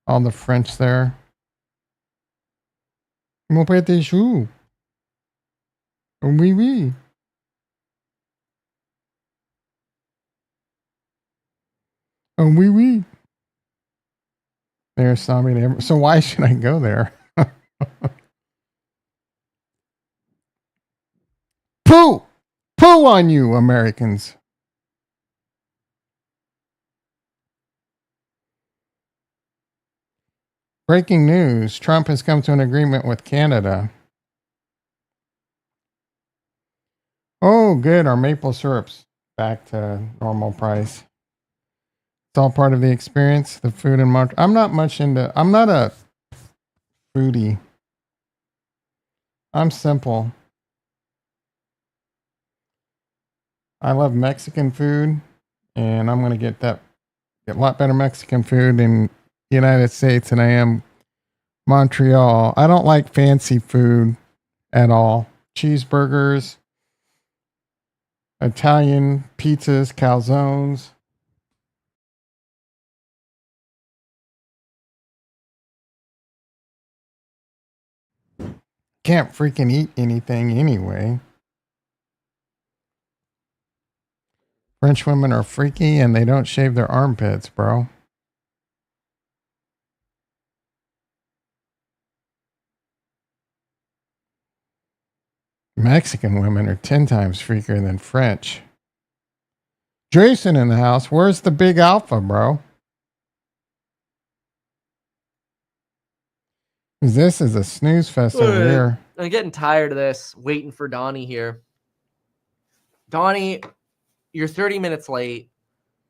All the French there. Mon père tes choux. Oui, oui. Oh, oui, oui. They're snobby to everyone. So why should I go there? Pooh! Pooh on you, Americans. Breaking news. Trump has come to an agreement with Canada. Oh, good. Our maple syrup's back to normal price. It's all part of the experience. The food and I'm not a foodie. I'm simple. I love Mexican food, and I'm going to get a lot better Mexican food in the United States than I am Montreal. I don't like fancy food at all. Cheeseburgers, Italian pizzas, calzones. Can't freaking eat anything anyway. French women are freaky and they don't shave their armpits, bro. Mexican women are 10 times freakier than French. Jason in the house. Where's the big alpha, bro? This is a snooze fest over here. I'm getting tired of this, waiting for Donnie here. Donnie, you're 30 minutes late.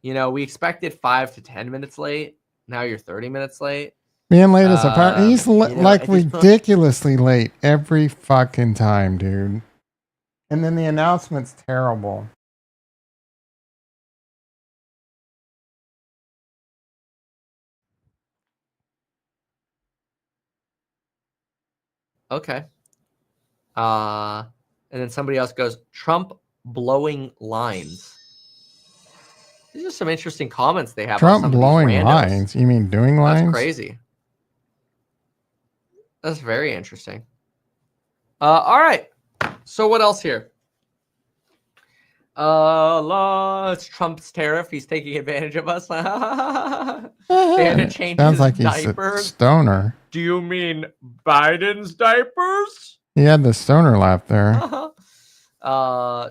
You know, we expected 5 to 10 minutes late. Now you're 30 minutes late. Being late is a part. He's like ridiculously late every fucking time, dude. And then the announcement's terrible. Okay. And then somebody else goes, Trump blowing lines. These are some interesting comments they have. Trump blowing lines? You mean doing lines? That's crazy. That's very interesting. All right. So what else here? It's Trump's tariff. He's taking advantage of us. They had to change Sounds his like diapers. He's a stoner. Do you mean Biden's diapers? He had the stoner laugh there.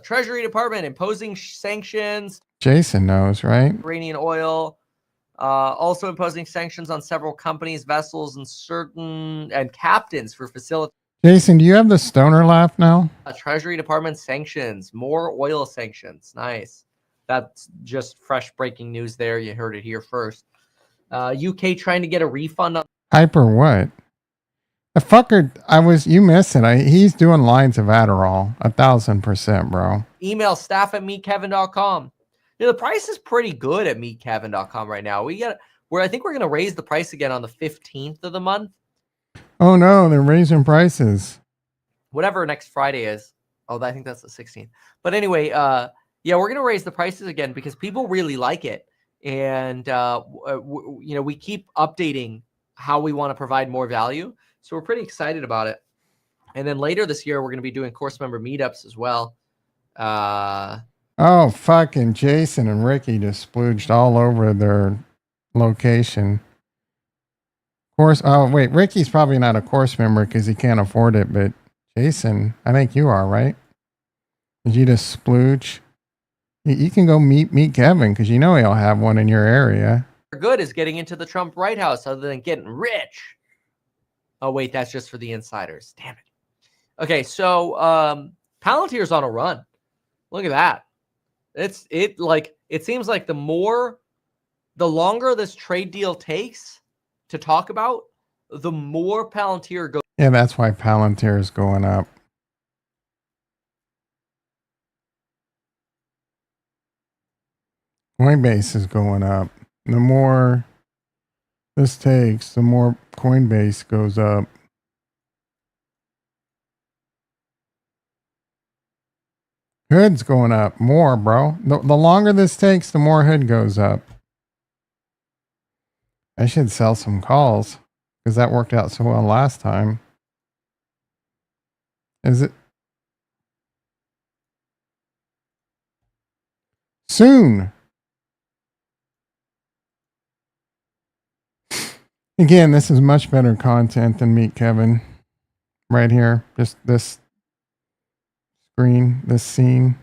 Treasury Department imposing sanctions, Jason knows, right? Iranian oil. Also imposing sanctions on several companies, vessels, and captains for facilitating. Jason, do you have the stoner laugh now? Treasury Department sanctions, more oil sanctions. Nice. That's just fresh breaking news there. You heard it here first. UK trying to get a refund on Hyper what? The fucker, you missed it. He's doing lines of Adderall. 1,000%, bro. email staff@meetkevin.com. The price is pretty good at meetkevin.com right now. I think we're going to raise the price again on the 15th of the month. Oh no, they're raising prices. Whatever next Friday is. Oh, I think that's the 16th. But anyway, yeah, we're going to raise the prices again because people really like it. And, we keep updating how we want to provide more value. So we're pretty excited about it. And then later this year, we're going to be doing course member meetups as well. Oh, fucking Jason and Ricky just splooged all over their location. Wait, Ricky's probably not a course member because he can't afford it, but Jason, I think you are, right? Did you just splooge? You can go meet Kevin because he'll have one in your area. Good is getting into the Trump White House other than getting rich. Oh, wait, that's just for the insiders. Damn it. Okay, so Palantir's on a run. Look at that. It seems like the longer this trade deal takes to talk about, the more Palantir goes. Yeah, that's why Palantir is going up. Coinbase is going up. The more this takes, the more Coinbase goes up. Hood's going up more, bro. The longer this takes, the more Hood goes up. I should sell some calls because that worked out so well last time. Is it? Soon. Again, this is much better content than Meet Kevin. Right here. Just this screen, this scene.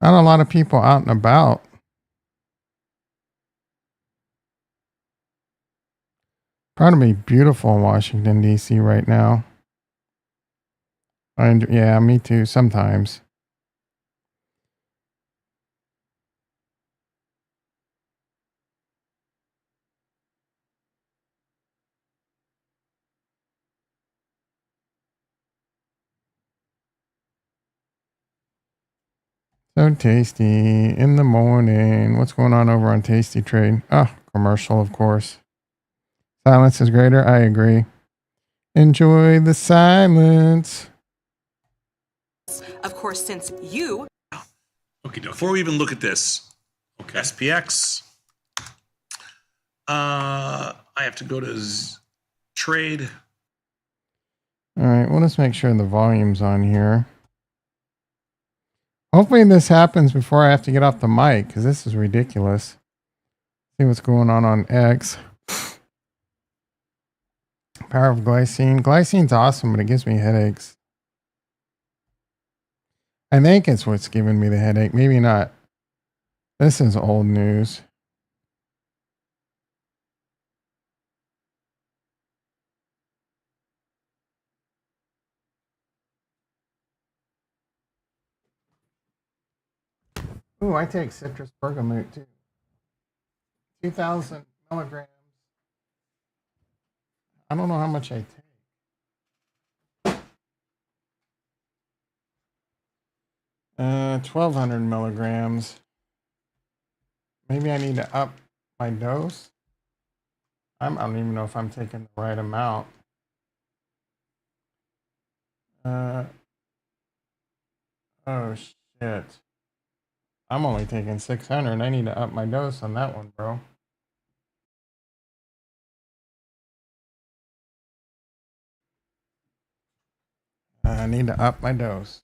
Not a lot of people out and about. Probably beautiful in Washington, D.C. right now. Yeah, me too, sometimes. So tasty in the morning. What's going on over on Tasty Trade? Oh, commercial, of course. Silence is greater. I agree. Enjoy the silence. Of course, since you... Okay, before we even look at this, okay, SPX. I have to go to trade. All right, we'll just make sure the volume's on here. Hopefully this happens before I have to get off the mic because this is ridiculous. See what's going on X. Power of glycine. Glycine's awesome, but it gives me headaches. I think it's what's giving me the headache. Maybe not. This is old news. Ooh, I take citrus bergamot too. 2,000 milligrams. I don't know how much I take. 1,200 milligrams. Maybe I need to up my dose. I don't even know if I'm taking the right amount. Oh shit. I'm only taking 600. I need to up my dose on that one, bro. I need to up my dose.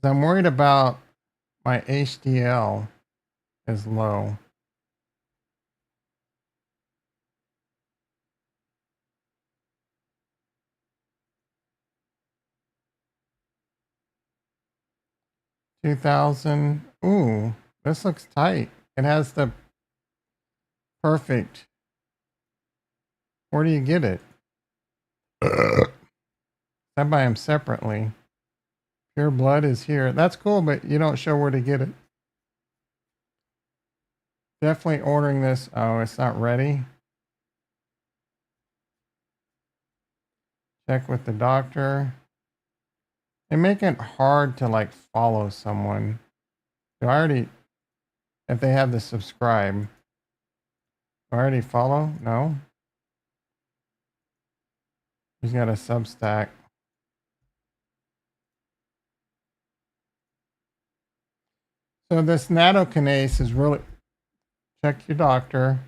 I'm worried about my HDL is low. 2,000. Ooh, this looks tight. It has the perfect. Where do you get it? I buy them separately. Pure Blood is here. That's cool, but you don't show where to get it. Definitely ordering this. Oh, it's not ready. Check with the doctor. They make it hard to like follow someone. Do I already, if they have the subscribe, do I already follow? No. He's got a Substack. So this nattokinase is really, check your doctor,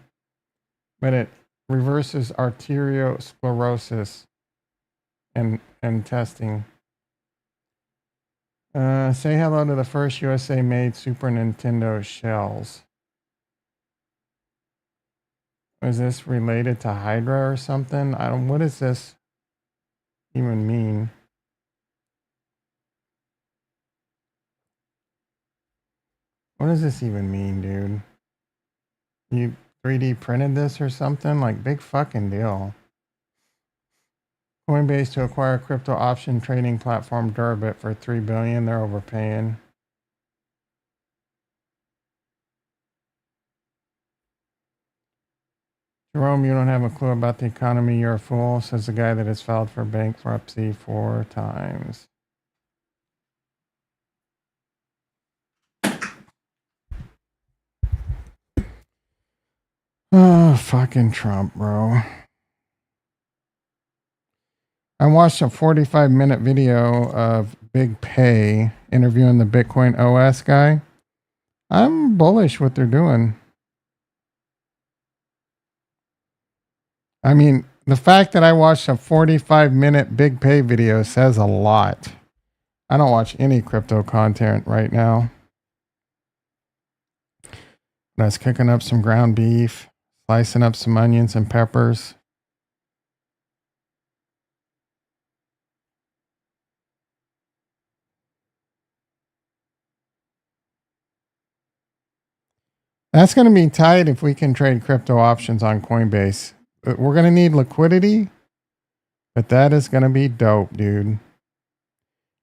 but it reverses arteriosclerosis and testing. Say hello to the first USA made Super Nintendo shells. Is this related to Hydra or something? I don't, what does this even mean? What does this even mean, dude? You 3D printed this or something? Like, big fucking deal. Coinbase to acquire crypto option trading platform Deribit for $3 billion. They're overpaying. Jerome, you don't have a clue about the economy. You're a fool, says the guy that has filed for bankruptcy 4 times. Oh, fucking Trump, bro. I watched a 45-minute video of Big Pay interviewing the Bitcoin OS guy. I'm bullish what they're doing. I mean, the fact that I watched a 45-minute Big Pay video says a lot. I don't watch any crypto content right now. I was cooking up some ground beef, slicing up some onions and peppers. That's going to be tight if we can trade crypto options on Coinbase. We're going to need liquidity, but that is going to be dope, dude.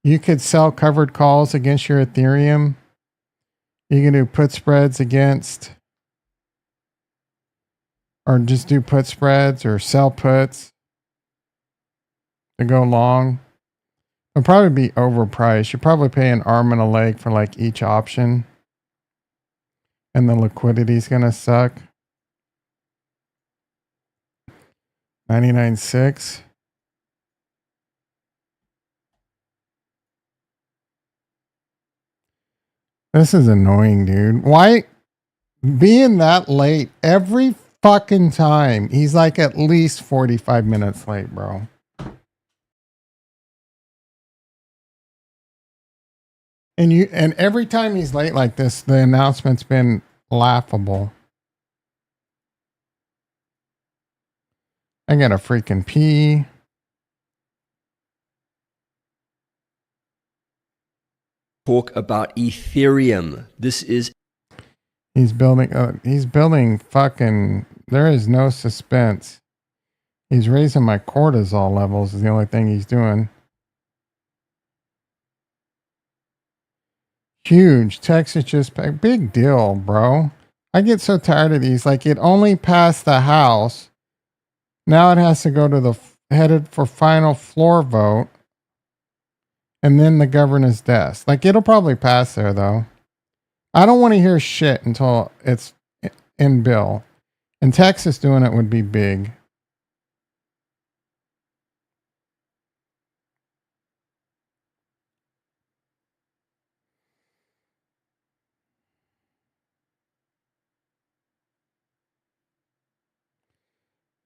You could sell covered calls against your Ethereum. You can do put spreads against, or just do put spreads or sell puts to go long. It'll probably be overpriced. You'll probably pay an arm and a leg for like each option. And the liquidity is going to suck. 99.6. This is annoying, dude. Why being that late every fucking time? He's like at least 45 minutes late, bro. And every time he's late like this, the announcement's been laughable. I gotta freaking pee. Talk about Ethereum. This is He's building fucking, there is no suspense. He's raising my cortisol levels is the only thing he's doing. Huge. Texas just big deal, bro. I get so tired of these. Like, it only passed the House. Now it has to go to the headed for final floor vote. And then the governor's desk. Like, it'll probably pass there, though. I don't want to hear shit until it's in bill. And Texas doing it would be big.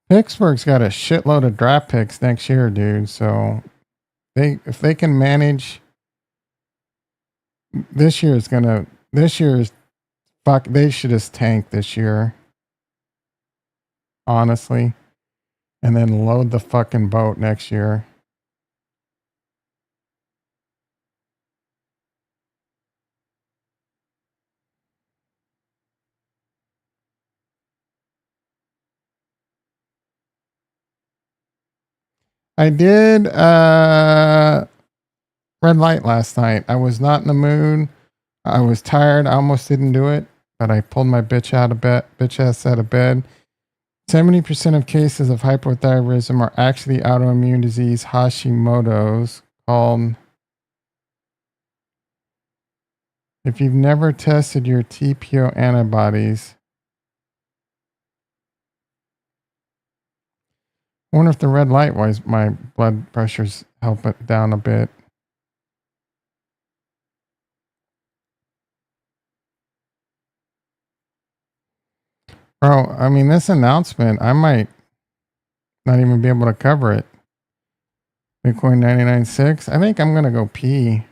Pittsburgh's got a shitload of draft picks next year, dude. So if they can manage, this year is fuck. They should just tank this year, honestly, and then load the fucking boat next year. I did red light last night. I was not in the mood. I was tired. I almost didn't do it, but I pulled my bitch ass out of bed. 70% of cases of hypothyroidism are actually autoimmune disease, Hashimoto's, called. If you've never tested your TPO antibodies, I wonder if the red light was my blood pressure's help it down a bit. Bro, I mean, this announcement, I might not even be able to cover it. Bitcoin 99.6. I think I'm going to go pee.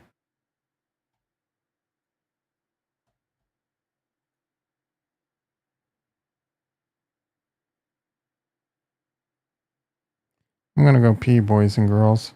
I'm going to go pee, boys and girls.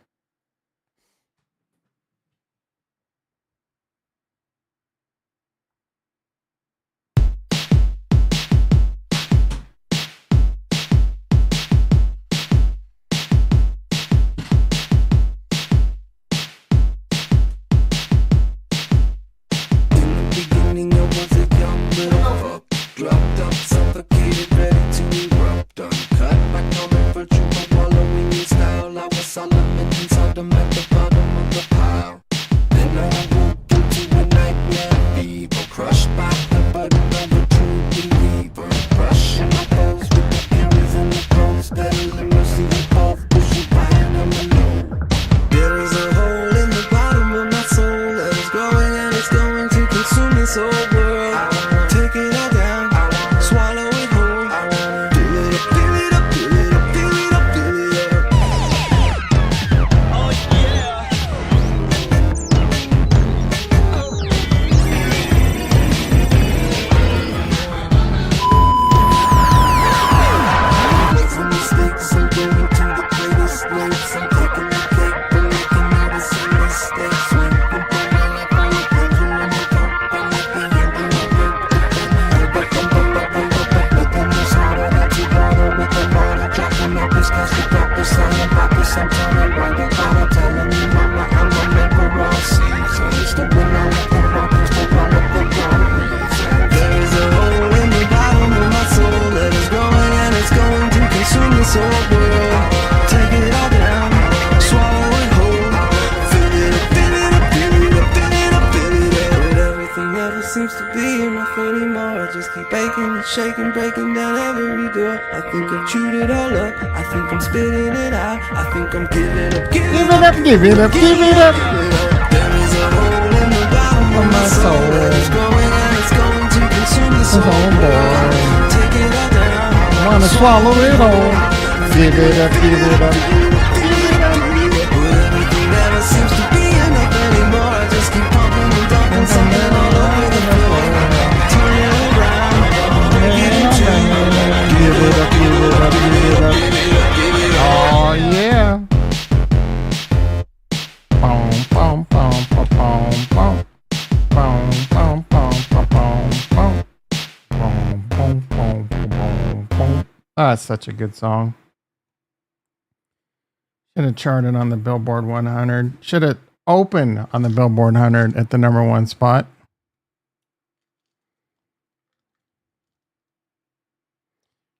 Shaking, breaking down every door. I think I've chewed it all up. I think I'm spitting it out. I think I'm giving up, give it up, give it up, give it up. There is a hole in the bottom of my soul that is growing and it's going to consume the soul. Take it all down. I wanna swallow it all. Give it up, give it up. But everything never seems to be enough anymore. I just keep pumping and dumping something all over the floor. Turn it around. Give it up, give it up, give it up. Oh yeah. Boom, boom, boom, boom, boom, boom, boom, boom, boom, boom, boom, boom, boom, boom. That's such a good song. Should have charted on the Billboard 100. Should have opened on the Billboard 100 at the #1 spot.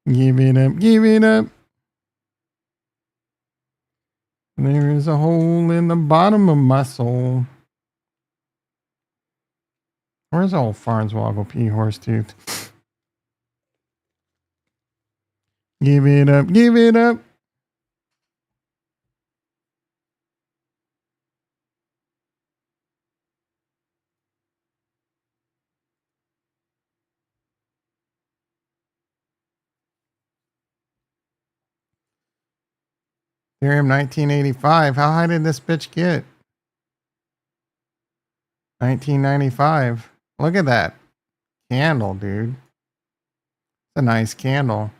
Give it up, give it up. There is a hole in the bottom of my soul. Where's old Farnswoggle P. Horsetooth? Give it up, give it up. Ethereum 1985. How high did this bitch get? 1995. Look at that candle, dude. It's a nice candle.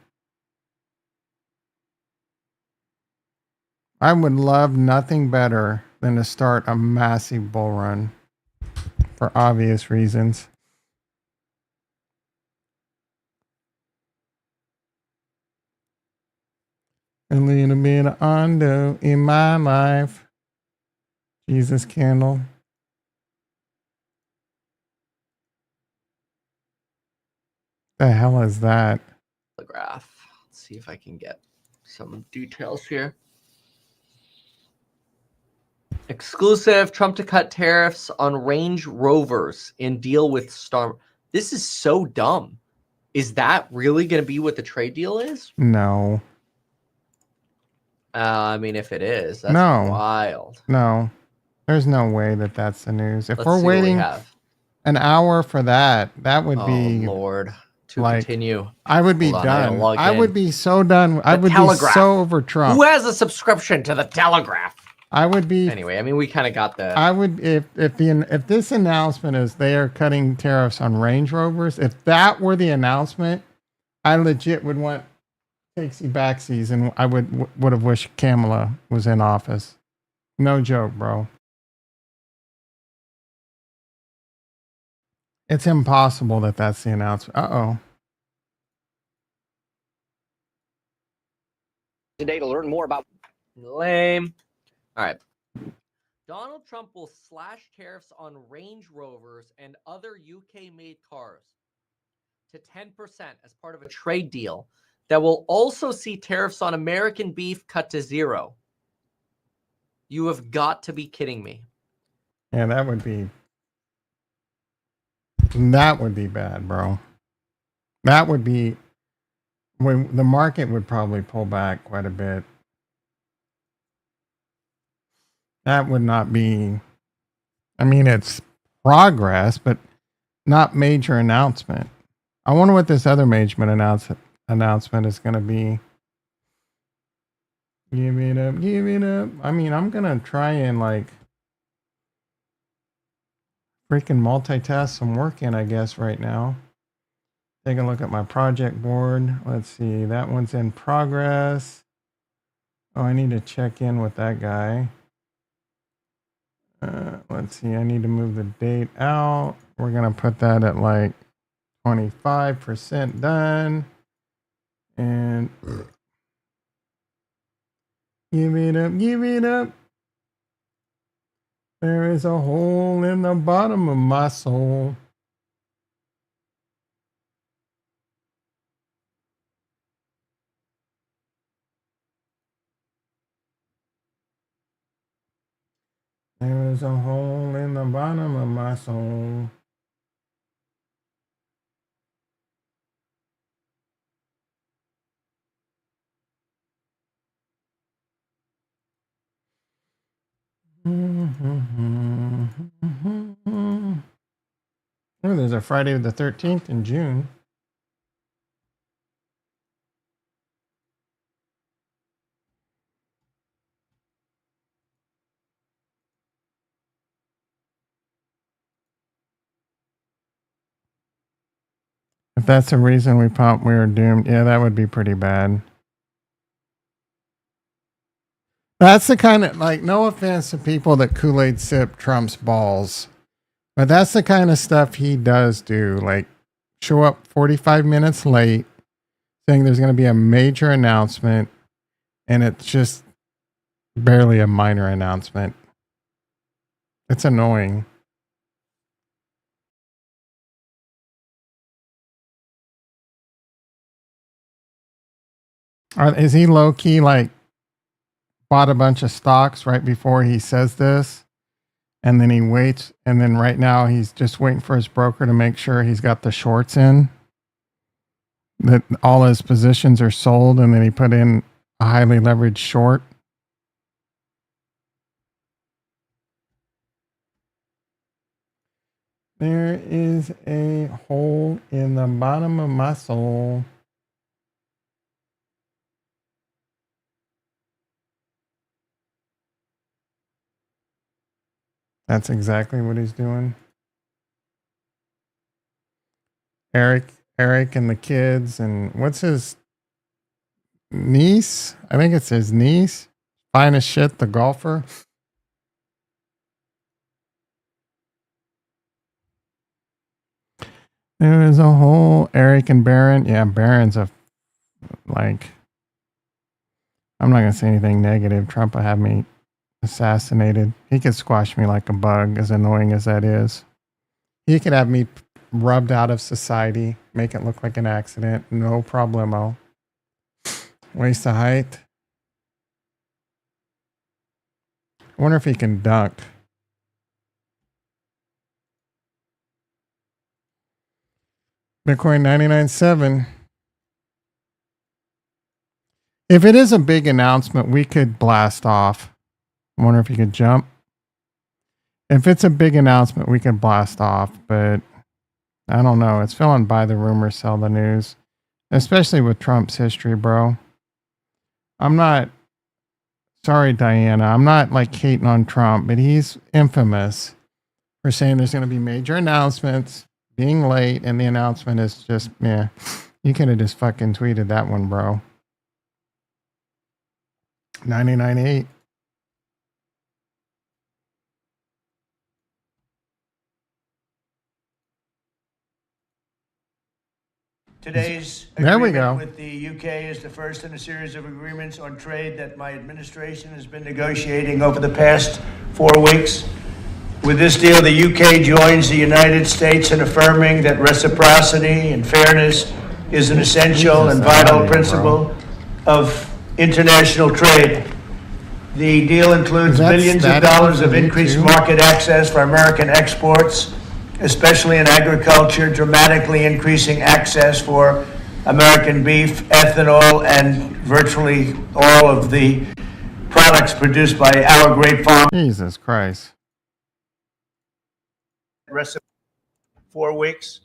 I would love nothing better than to start a massive bull run for obvious reasons. little bit of Ondo in my life. Jesus candle. The hell is that? Telegraph. Let's see if I can get some details here. Exclusive: Trump to cut tariffs on Range Rovers in deal with Star. This is so dumb. Is that really going to be what the trade deal is? No. I mean, if it is, that's No. wild. No. There's no way that that's the news. If Let's we're see what we waiting have. an hour for that, that would Oh be Lord. To like- continue. I would be Hold on, I gotta done. log I in. would be so done. I The would Telegraph. be so over Trump. Who has a subscription to the Telegraph? I would be Anyway, I mean, we kind of got the. I would if this announcement is they are cutting tariffs on Range Rovers, if that were the announcement, I legit would want takesy backsies, and I would have wished Kamala was in office. No joke, bro. It's impossible that that's the announcement. Uh-oh. Today to learn more about Lame. All right. Donald Trump will slash tariffs on Range Rovers and other UK made cars to 10% as part of a trade deal that will also see tariffs on American beef cut to 0. You have got to be kidding me. Yeah, that would be bad, bro. That would be when the market would probably pull back quite a bit. That would not be, I mean, it's progress, but not major announcement. I wonder what this other major announcement is going to be. Give it up, give it up. I mean, I'm going to try and like freaking multitask some work in, I guess, right now. Take a look at my project board. Let's see, that one's in progress. Oh, I need to check in with that guy. Let's see, I need to move the date out. We're going to put that at like 25% done. And give it up, give it up. There is a hole in the bottom of my soul. There is a hole in the bottom of my soul. Oh, there's a Friday the 13th in June. If that's the reason we were doomed, yeah, that would be pretty bad. That's the kind of, like, no offense to people that Kool-Aid sip Trump's balls, but that's the kind of stuff he does do. Like, show up 45 minutes late, saying there's going to be a major announcement, and it's just barely a minor announcement. It's annoying. Is he low-key, like, bought a bunch of stocks right before he says this, and then he waits, and then right now he's just waiting for his broker to make sure he's got the shorts in, that all his positions are sold, and then he put in a highly leveraged short? There is a hole in the bottom of my soul. That's exactly what he's doing. Eric and the kids, and what's his niece? I think it's his niece. Fine as shit, the golfer. There is a whole Eric and Barron. Yeah, Barron's a like. I'm not going to say anything negative. Trump will have me assassinated. He could squash me like a bug, as annoying as that is. He could have me rubbed out of society, make it look like an accident. No problemo. Waste of height. I wonder if he can dunk. Bitcoin 99.7. If it is a big announcement, we could blast off. I wonder if you could jump. If it's a big announcement, we could blast off, but I don't know. It's feeling buy the rumor, sell the news, especially with Trump's history, bro. I'm not, sorry, Diana. I'm not like hating on Trump, but he's infamous for saying there's going to be major announcements, being late, and the announcement is just, yeah, you could have just fucking tweeted that one, bro. 99.8. Today's There we agreement go. with the UK is the first in a series of agreements on trade that my administration has been negotiating over the past 4 weeks. With this deal, the UK joins the United States in affirming that reciprocity and fairness is an essential and vital principle of international trade. The deal includes Is that billions of static dollars of on increased YouTube? market access for American exports, especially in agriculture, dramatically increasing access for American beef, ethanol, and virtually all of the products produced by our great farmers. Jesus Christ. 4 weeks.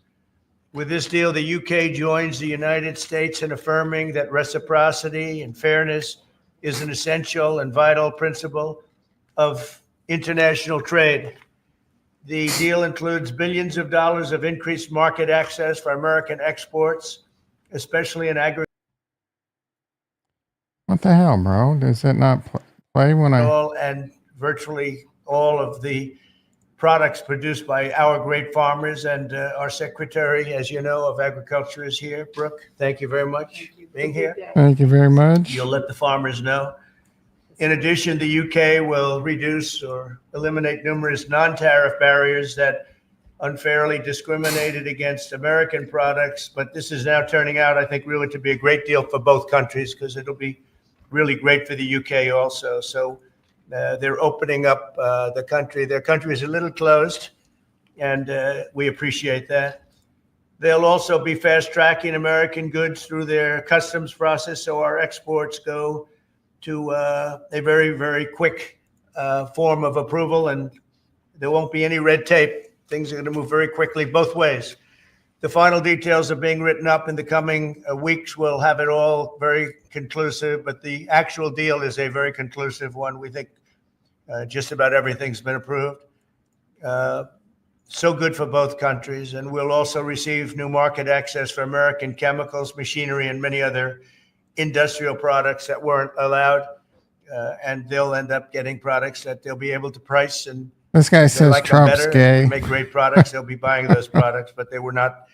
With this deal, the UK joins the United States in affirming that reciprocity and fairness is an essential and vital principle of international trade. The deal includes billions of dollars of increased market access for American exports, especially in agriculture What the hell, bro? Does it not play when I... and virtually all of the products produced by our great farmers. And our Secretary, as you know, of Agriculture is here. Brooke, thank you very much for being here. Thank you very much. You'll let the farmers know. In addition, the UK will reduce or eliminate numerous non-tariff barriers that unfairly discriminated against American products. But this is now turning out, I think, really to be a great deal for both countries because it'll be really great for the UK also. So they're opening up the country. Their country is a little closed, and we appreciate that. They'll also be fast-tracking American goods through their customs process, so our exports go to a very, very quick form of approval, and there won't be any red tape. Things are going to move very quickly both ways. The final details are being written up in the coming weeks. We'll have it all very conclusive, but the actual deal is a very conclusive one. We think just about everything's been approved. So good for both countries. And we'll also receive new market access for American chemicals, machinery, and many other industrial products that weren't allowed. And they'll end up getting products that they'll be able to price. And This guy they says like them Trump's better. gay. They make great products. They'll be buying those products, but they were not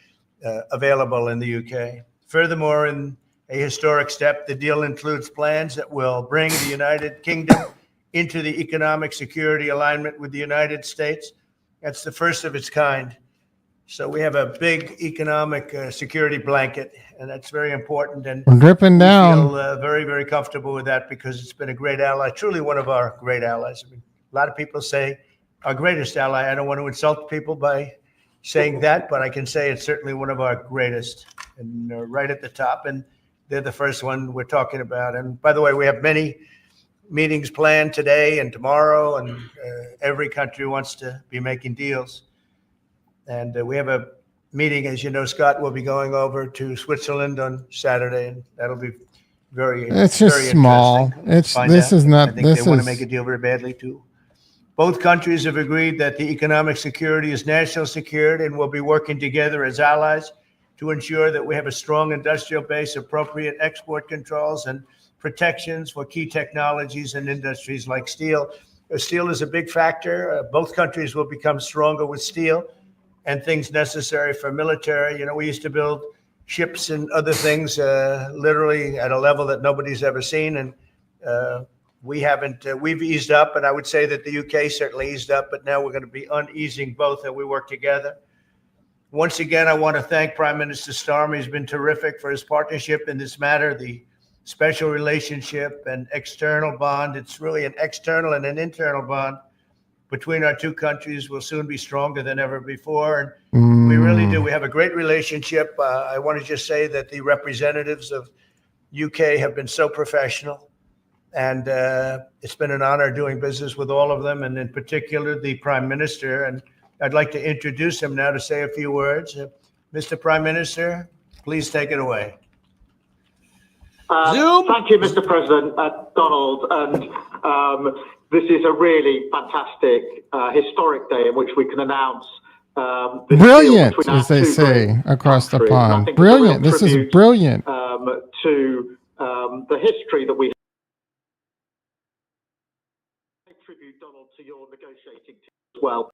available in the UK. Furthermore, in a historic step, the deal includes plans that will bring the United Kingdom into the economic security alignment with the United States. That's the first of its kind. So we have a big economic security blanket, and that's very important. And We're dripping we down. feel very, very comfortable with that because it's been a great ally, truly one of our great allies. I mean, a lot of people say our greatest ally. I don't want to insult people by saying that, but I can say it's certainly one of our greatest and right at the top. And they're the first one we're talking about. And by the way, we have many meetings planned today and tomorrow, and every country wants to be making deals. And we have a meeting, as you know, Scott will be going over to Switzerland on Saturday, and that'll be very, It's just very small. interesting. It's Find this out. is not I think this they want to is make a deal very badly too. Both countries have agreed that the economic security is national security and will be working together as allies to ensure that we have a strong industrial base, appropriate export controls, and protections for key technologies and industries like steel. Steel is a big factor. Both countries will become stronger with steel and things necessary for military. You know, we used to build ships and other things literally at a level that nobody's ever seen. And We haven't, we've eased up, and I would say that the UK certainly eased up, but now we're going to be uneasing both, and we work together. Once again, I want to thank Prime Minister Starmer. He's been terrific for his partnership in this matter, the special relationship and external bond. It's really an external and an internal bond between our two countries will soon be stronger than ever before. And we really do. We have a great relationship. I want to just say that the representatives of UK have been so professional, and it's been an honor doing business with all of them, and in particular the Prime Minister. And I'd like to introduce him now to say a few words. Mr. Prime Minister, please take it away. Thank you, Mr. President, Donald. And this is a really fantastic, historic day in which we can announce brilliant, as they say across the pond. Brilliant. This is brilliant. To the history that we take tribute, Donald, to your negotiating team as well.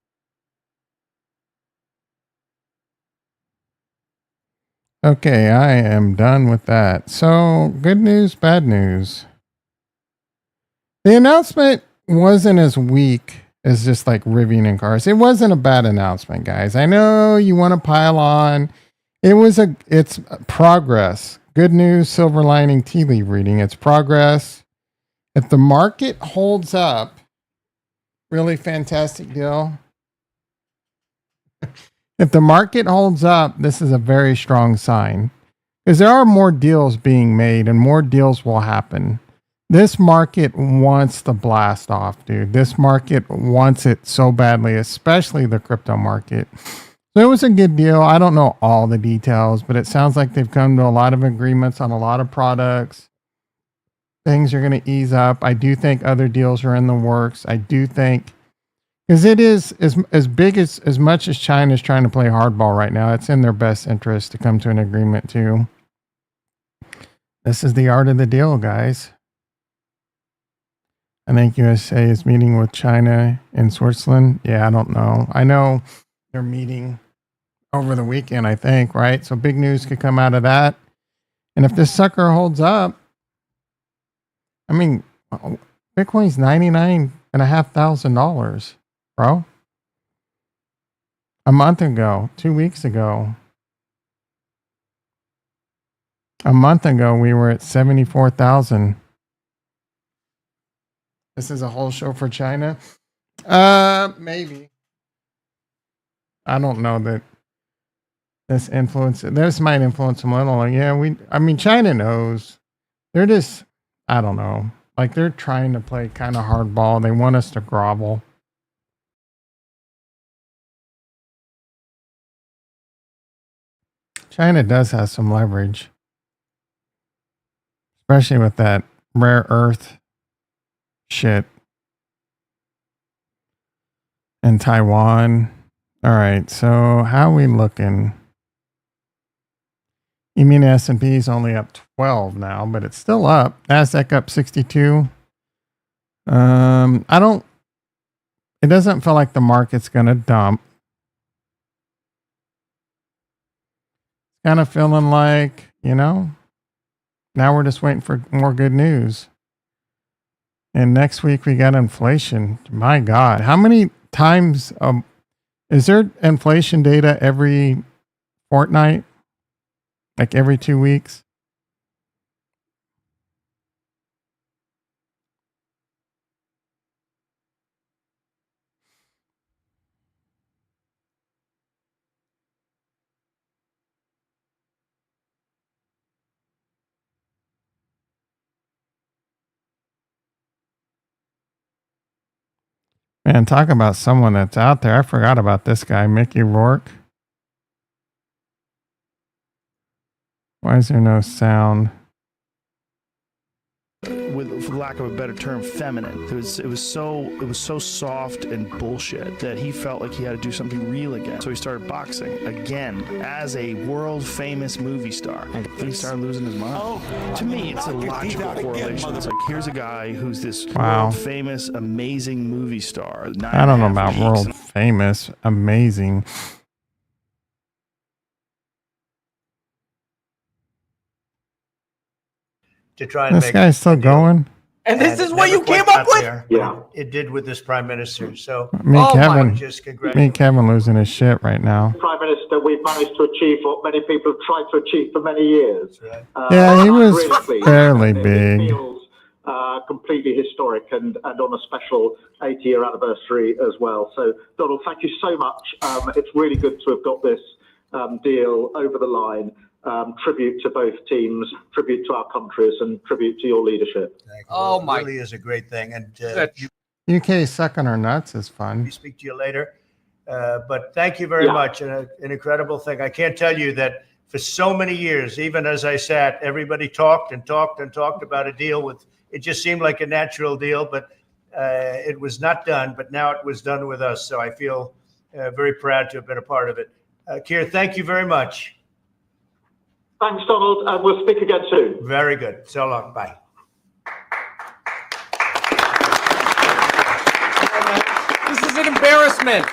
Okay, I am done with that. So, good news, bad news. The announcement wasn't as weak as just like Rivian and cars. It wasn't a bad announcement, guys. I know you want to pile on. It's progress. Good news, silver lining, tea leaf reading. It's progress. If the market holds up, really fantastic deal. If the market holds up, this is a very strong sign, because there are more deals being made and more deals will happen. This market wants the blast off, dude. This market wants it so badly, especially the crypto market. So it was a good deal. I don't know all the details, but it sounds like they've come to a lot of agreements on a lot of products. Things are going to ease up. I do think other deals are in the works. I do think, because it is as big as much as China is trying to play hardball right now, it's in their best interest to come to an agreement too. This is the art of the deal, guys. I think USA is meeting with China in Switzerland. Yeah, I don't know. I know they're meeting over the weekend, I think, right? So big news could come out of that. And if this sucker holds up, I mean, Bitcoin's $99,500, bro. A month ago, 2 weeks ago. A month ago, we were at 74,000. This is a whole show for China? Maybe. I don't know that this might influence them a little. Yeah, I mean, China knows. They're just, I don't know. Like, they're trying to play kind of hardball. They want us to grovel. China does have some leverage. Especially with that rare earth shit in Taiwan. All right, so how are we looking? You mean S&P is only up 12 now, but it's still up. Nasdaq up 62. It doesn't feel like the market's gonna dump. Kind of feeling like, now we're just waiting for more good news. And next week we got inflation. My God, how many times is there inflation data every fortnight? Like every 2 weeks? Man, talk about someone that's out there. I forgot about this guy, Mickey Rourke. Why is there no sound? For lack of a better term, feminine. It was so soft and bullshit that he felt like he had to do something real again. So he started boxing again as a world famous movie star. And he started losing his mind. To me, it's a logical correlation. It's like, here's a guy who's this world famous, amazing movie star. I don't know about world famous, amazing. To try and this guy's still going? And this is it what never you came quite up got with? there, Yeah. but it did with this prime minister. So Me and Kevin, just me congratulations. and Kevin losing his shit right now. Prime Minister, we've managed to achieve what many people have tried to achieve for many years. Yeah, he I'm was really pleased. fairly It big. feels completely historic and on a special 80-year anniversary as well. So, Donald, thank you so much. It's really good to have got this deal over the line. Tribute to both teams, tribute to our countries, and tribute to your leadership. Oh, It my. really is a great thing. And UK sucking our nuts is fun. speak to you later. But thank you very much. And an incredible thing. I can't tell you that for so many years, even as I sat, everybody talked and talked and talked about a deal with, it just seemed like a natural deal, but it was not done. But now it was done with us. So I feel very proud to have been a part of it. Keir, thank you very much. Thanks, Donald, and we'll speak again soon. Very good. So long. Bye. This is an embarrassment.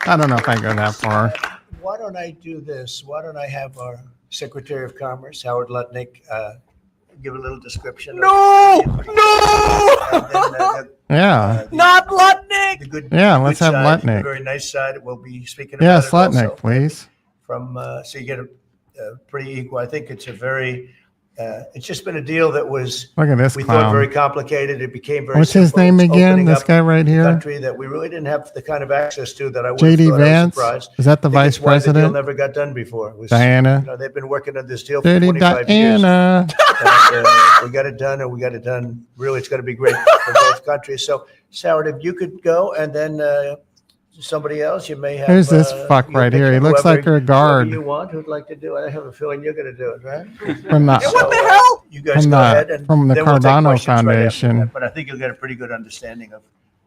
I don't know if I go that far. Why don't I do this? Why don't I have our Secretary of Commerce, Howard Lutnick, give a little description? No! Yeah. Not Lutnick! The good, Yeah, the let's good have side, the Lutnick. very nice side. We'll be speaking Yes, about it Lutnick, also. please. From so you get a pretty equal. I think it's a very. It's just been a deal that was. Look at this we thought clown. very complicated. It became very. What's his simple. name It's again? opening This up guy right the here? Country that we really didn't have the kind of access to that I would have JD thought. I was Vance? surprised. Is that the I think vice it's why the deal president? never got done before. It was, Diana? You know, they've been working on this deal for Dirty 25 years. Diana. And, we got it done, and we got it done. Really, it's going to be great for both countries. So, Howard, if you could go, and then somebody else, you may have. Who's this fuck you right pick here? He looks whoever- like a guard. whoever you want who'd like to do it. I have a feeling you're going to do it, right? From the, What the hell? You guys From go the- ahead, and from the then we'll take Cardano questions right after Foundation. that. But I think you'll get a pretty good understanding of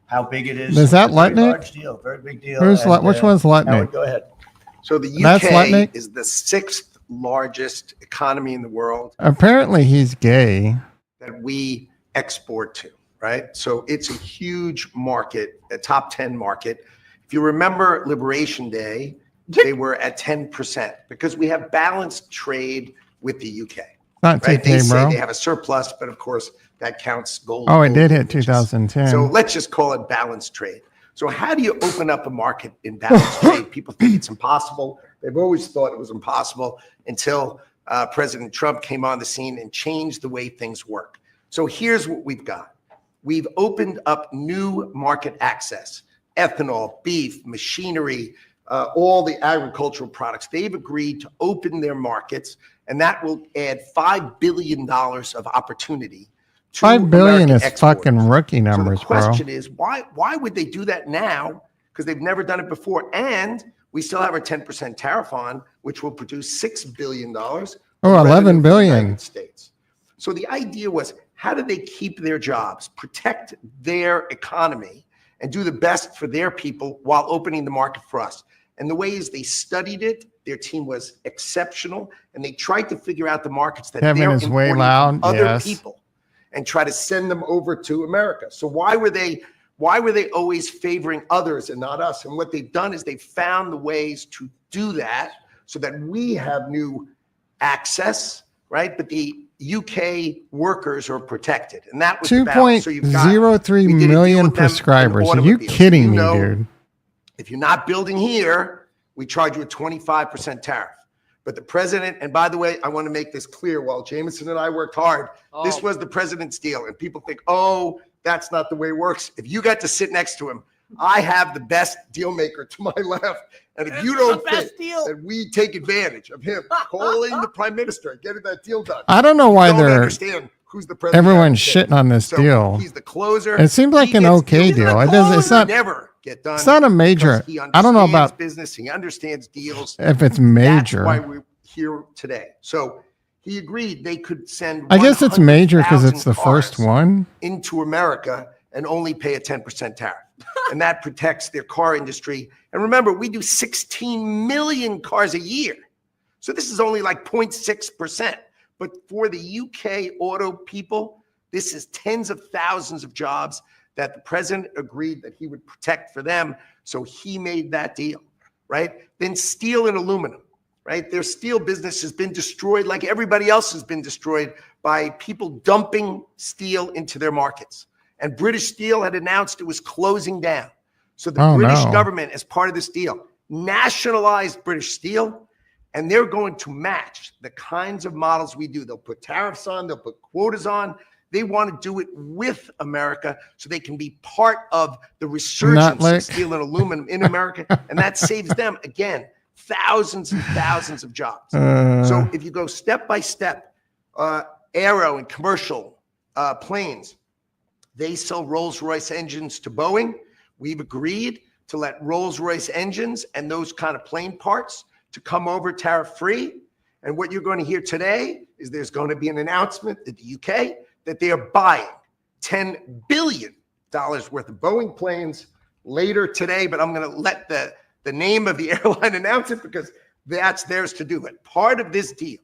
how big it is. Is that It's a very Lutnick? large deal, very big deal. Who's and, which one's Howard, Lutnick? go ahead. So the That's UK Lutnick? is the 6th largest economy in the world Apparently he's gay. that we export to, right? So it's a huge market, a top 10 market. If you remember Liberation Day, they were at 10% because we have balanced trade with the UK. Not Right? They TK, say bro. they have a surplus, but of course that counts gold. Oh, it did bullion, hit which is- 2010. So let's just call it balanced trade. So how do you open up a market in balanced trade? People think it's impossible. They've always thought it was impossible until President Trump came on the scene and changed the way things work. So here's what we've got. We've opened up new market access, ethanol, beef, machinery, all the agricultural products. They've agreed to open their markets, and that will add $5 billion of opportunity to 5 billion American is exporters. fucking rookie numbers, So the bro. question is, why would they do that now? Because they've never done it before. And we still have our 10% tariff on, which will produce $6 billion. Oh, 11 billion. United States. So the idea was, how do they keep their jobs, protect their economy, and do the best for their people while opening the market for us? And the ways they studied it, their team was exceptional, and they tried to figure out the markets that Kevin they're is way importing loud, from other yes. people and try to send them over to America. So why were they always favoring others and not us? And what they've done is they've found the ways to do that so that we have new access, right? But the UK workers are protected, and that was the balance. So you've got- 2.03 we did a deal million with them in prescribers. Are you automobiles. kidding You me, know, dude? If you're not building here, we charge you a 25% tariff. But the president, and by the way, I want to make this clear, while Jameson and I worked hard, this was the president's deal. And people think, oh, that's not the way it works. If you got to sit next to him, I have the best deal maker to my left. And if you don't think that we take advantage of him calling the prime minister and getting that deal done, I don't know why you don't they're understand who's the president. everyone's shitting on this So deal. he's the closer. It seems like He an gets okay deals deal. done. It does. It's not. Never get done. It's not a major. because he I don't know understands about business. He understands deals. if it's That's major. why we're here today. So he agreed they could send. I guess it's major because it's 100,000 the first cars one. into America and only pay a 10% tariff. And that protects their car industry. And remember, we do 16 million cars a year. So this is only like 0.6%. But for the UK auto people, this is tens of thousands of jobs that the president agreed that he would protect for them. So he made that deal, right? Then steel and aluminum, right? Their steel business has been destroyed like everybody else has been destroyed by people dumping steel into their markets. And British Steel had announced it was closing down. So the British government, as part of this deal, nationalized British Steel, and they're going to match the kinds of models we do. They'll put tariffs on, they'll put quotas on. They want to do it with America so they can be part of the resurgence of steel and aluminum in America. And that saves them, again, thousands and thousands of jobs. So if you go step by step, aero and commercial planes, they sell Rolls-Royce engines to Boeing. We've agreed to let Rolls-Royce engines and those kind of plane parts to come over tariff-free. And what you're going to hear today is there's going to be an announcement in the UK that they are buying $10 billion worth of Boeing planes later today. But I'm going to let the name of the airline announce it because that's theirs to do it. Part of this deal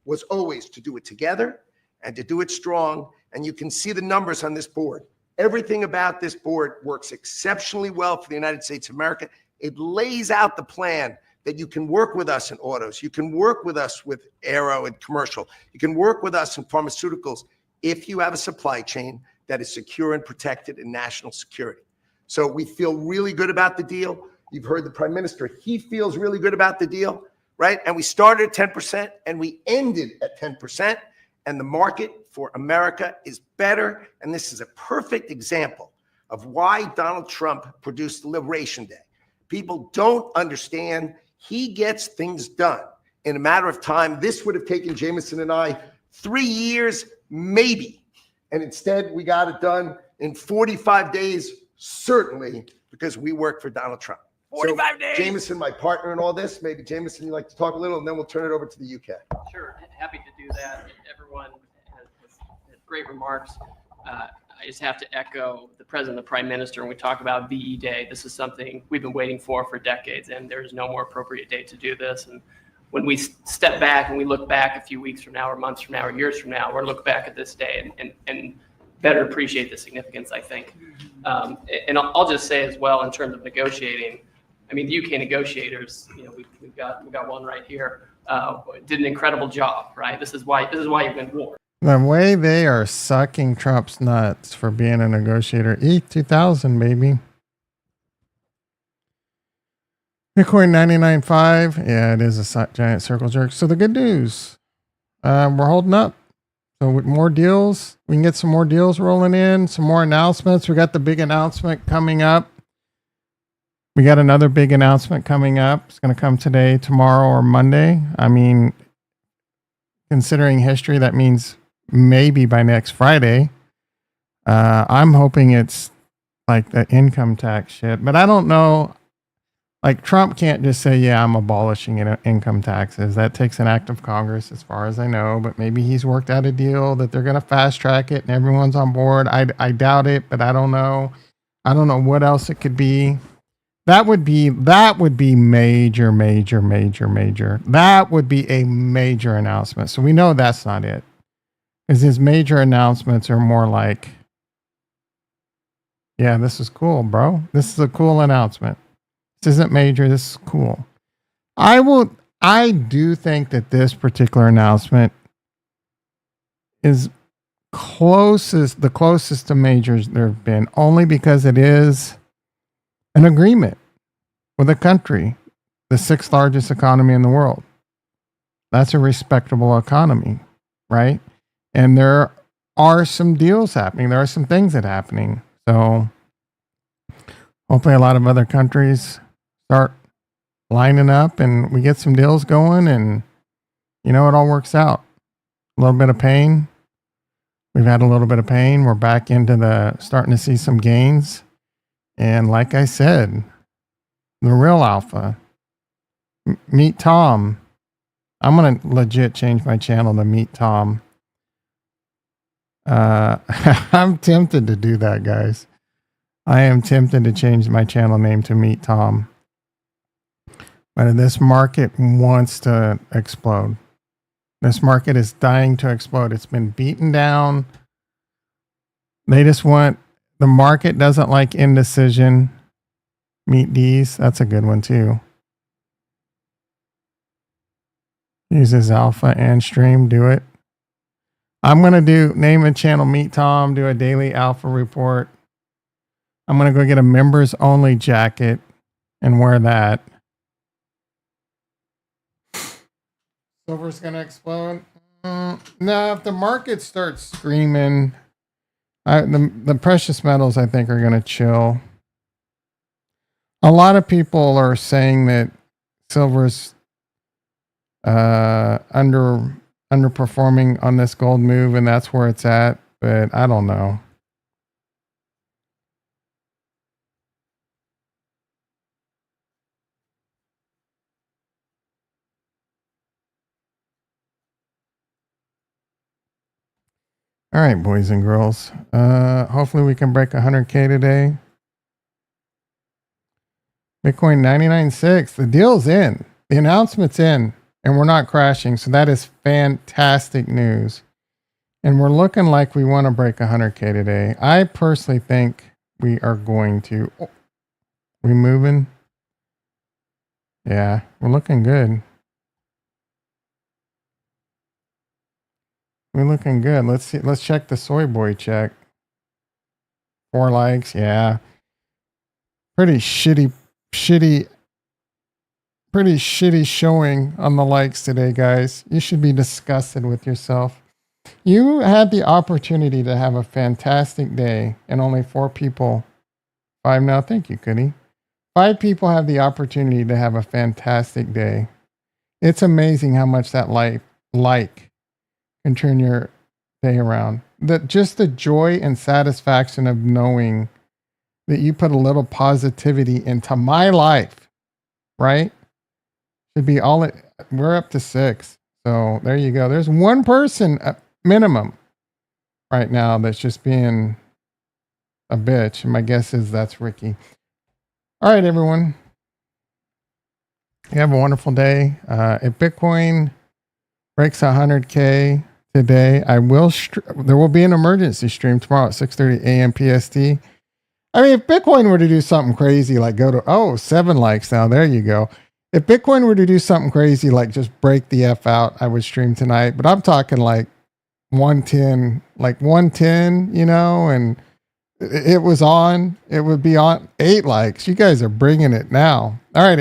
was always to do it together and to do it strong. And you can see the numbers on this board. Everything about this board works exceptionally well for the United States of America. It lays out the plan that you can work with us in autos. You can work with us with aero and commercial. You can work with us in pharmaceuticals if you have a supply chain that is secure and protected in national security. So we feel really good about the deal. You've heard the Prime Minister. He feels really good about the deal, right? And we started at 10% and we ended at 10%. And the market for America is better. And this is a perfect example of why Donald Trump produced Liberation Day. People don't understand. He gets things done in a matter of time. This would have taken Jameson and I 3 years, maybe. And instead, we got it done in 45 days, certainly, because we work for Donald Trump. 45 days. Jameson, my partner in all this, maybe Jameson, you'd like to talk a little, and then we'll turn it over to the UK. Sure, happy to do that. Everyone has great remarks. I just have to echo the President and the Prime Minister when we talk about VE Day. This is something we've been waiting for decades, and there's no more appropriate date to do this. And when we step back and we look back a few weeks from now or months from now or years from now, we're look back at this day and better appreciate the significance, I think. And I'll just say as well, in terms of negotiating, I mean, the UK negotiators, you know, we've got one right here, did an incredible job, right? This is why you win war. The way they are sucking Trump's nuts for being a negotiator. E2000, baby. Bitcoin 99.5. Yeah, it is a giant circle jerk. So the good news, we're holding up. So with more deals, we can get some more deals rolling in, some more announcements. We got the big announcement coming up. We got another big announcement coming up. It's going to come today, tomorrow, or Monday. I mean, considering history, that means maybe by next Friday. I'm hoping it's like the income tax shit, but I don't know. Like, Trump can't just say, yeah, I'm abolishing income taxes. That takes an act of Congress, as far as I know, but maybe he's worked out a deal that they're going to fast track it and everyone's on board. I doubt it, but I don't know. I don't know what else it could be. That would be major. That would be a major announcement. So we know that's not it. Because his major announcements are more like, yeah, this is cool, bro. This is a cool announcement. This isn't major. This is cool. I do think that this particular announcement is the closest to majors there have been, only because it is an agreement with a country, the 6th largest economy in the world. That's a respectable economy, right? And there are some deals happening. There are some things that are happening. So hopefully a lot of other countries start lining up and we get some deals going and, you know, it all works out. A little bit of pain. We've had a little bit of pain. We're back into starting to see some gains. And like I said, the real alpha, Meet Tom. I'm going to legit change my channel to Meet Tom. I'm tempted to do that, guys. I am tempted to change my channel name to Meet Tom. But this market wants to explode. This market is dying to explode. It's been beaten down. The market doesn't like indecision. Meet D's. That's a good one too. Uses alpha and stream. Do it. I'm going to name a channel, Meet Tom, do a daily alpha report. I'm going to go get a members only jacket and wear that. Silver's going to explode. No, if the market starts screaming, the precious metals, I think, are going to chill. A lot of people are saying that silver's underperforming on this gold move, and that's where it's at, but I don't know. All right, boys and girls. Hopefully we can break 100K today. Bitcoin 99.6. The deal's in. The announcement's in. And we're not crashing. So that is fantastic news. And we're looking like we want to break 100K today. I personally think we are going to. Oh, we moving? Yeah, we're looking good. We're looking good. Let's see. Let's check the soy boy check. 4 likes. Yeah. Pretty shitty showing on the likes today, guys. You should be disgusted with yourself. You had the opportunity to have a fantastic day and only 4 people. 5 now. Thank you, Goody. 5 people have the opportunity to have a fantastic day. It's amazing how much that like can turn your day around. Just the joy and satisfaction of knowing that you put a little positivity into my life, right? Should be all it. We're up to 6. So there you go. There's 1 person minimum right now that's just being a bitch. And my guess is that's Ricky. All right, everyone. You have a wonderful day. If Bitcoin breaks 100K today, there will be an emergency stream tomorrow at 6:30 a.m. PST. I mean, if Bitcoin were to do something crazy, like go to 7 likes now, there you go. If Bitcoin were to do something crazy, like just break the F out, I would stream tonight. But I'm talking like 110, you know, and it was on. It would be on 8 likes. You guys are bringing it now. All right.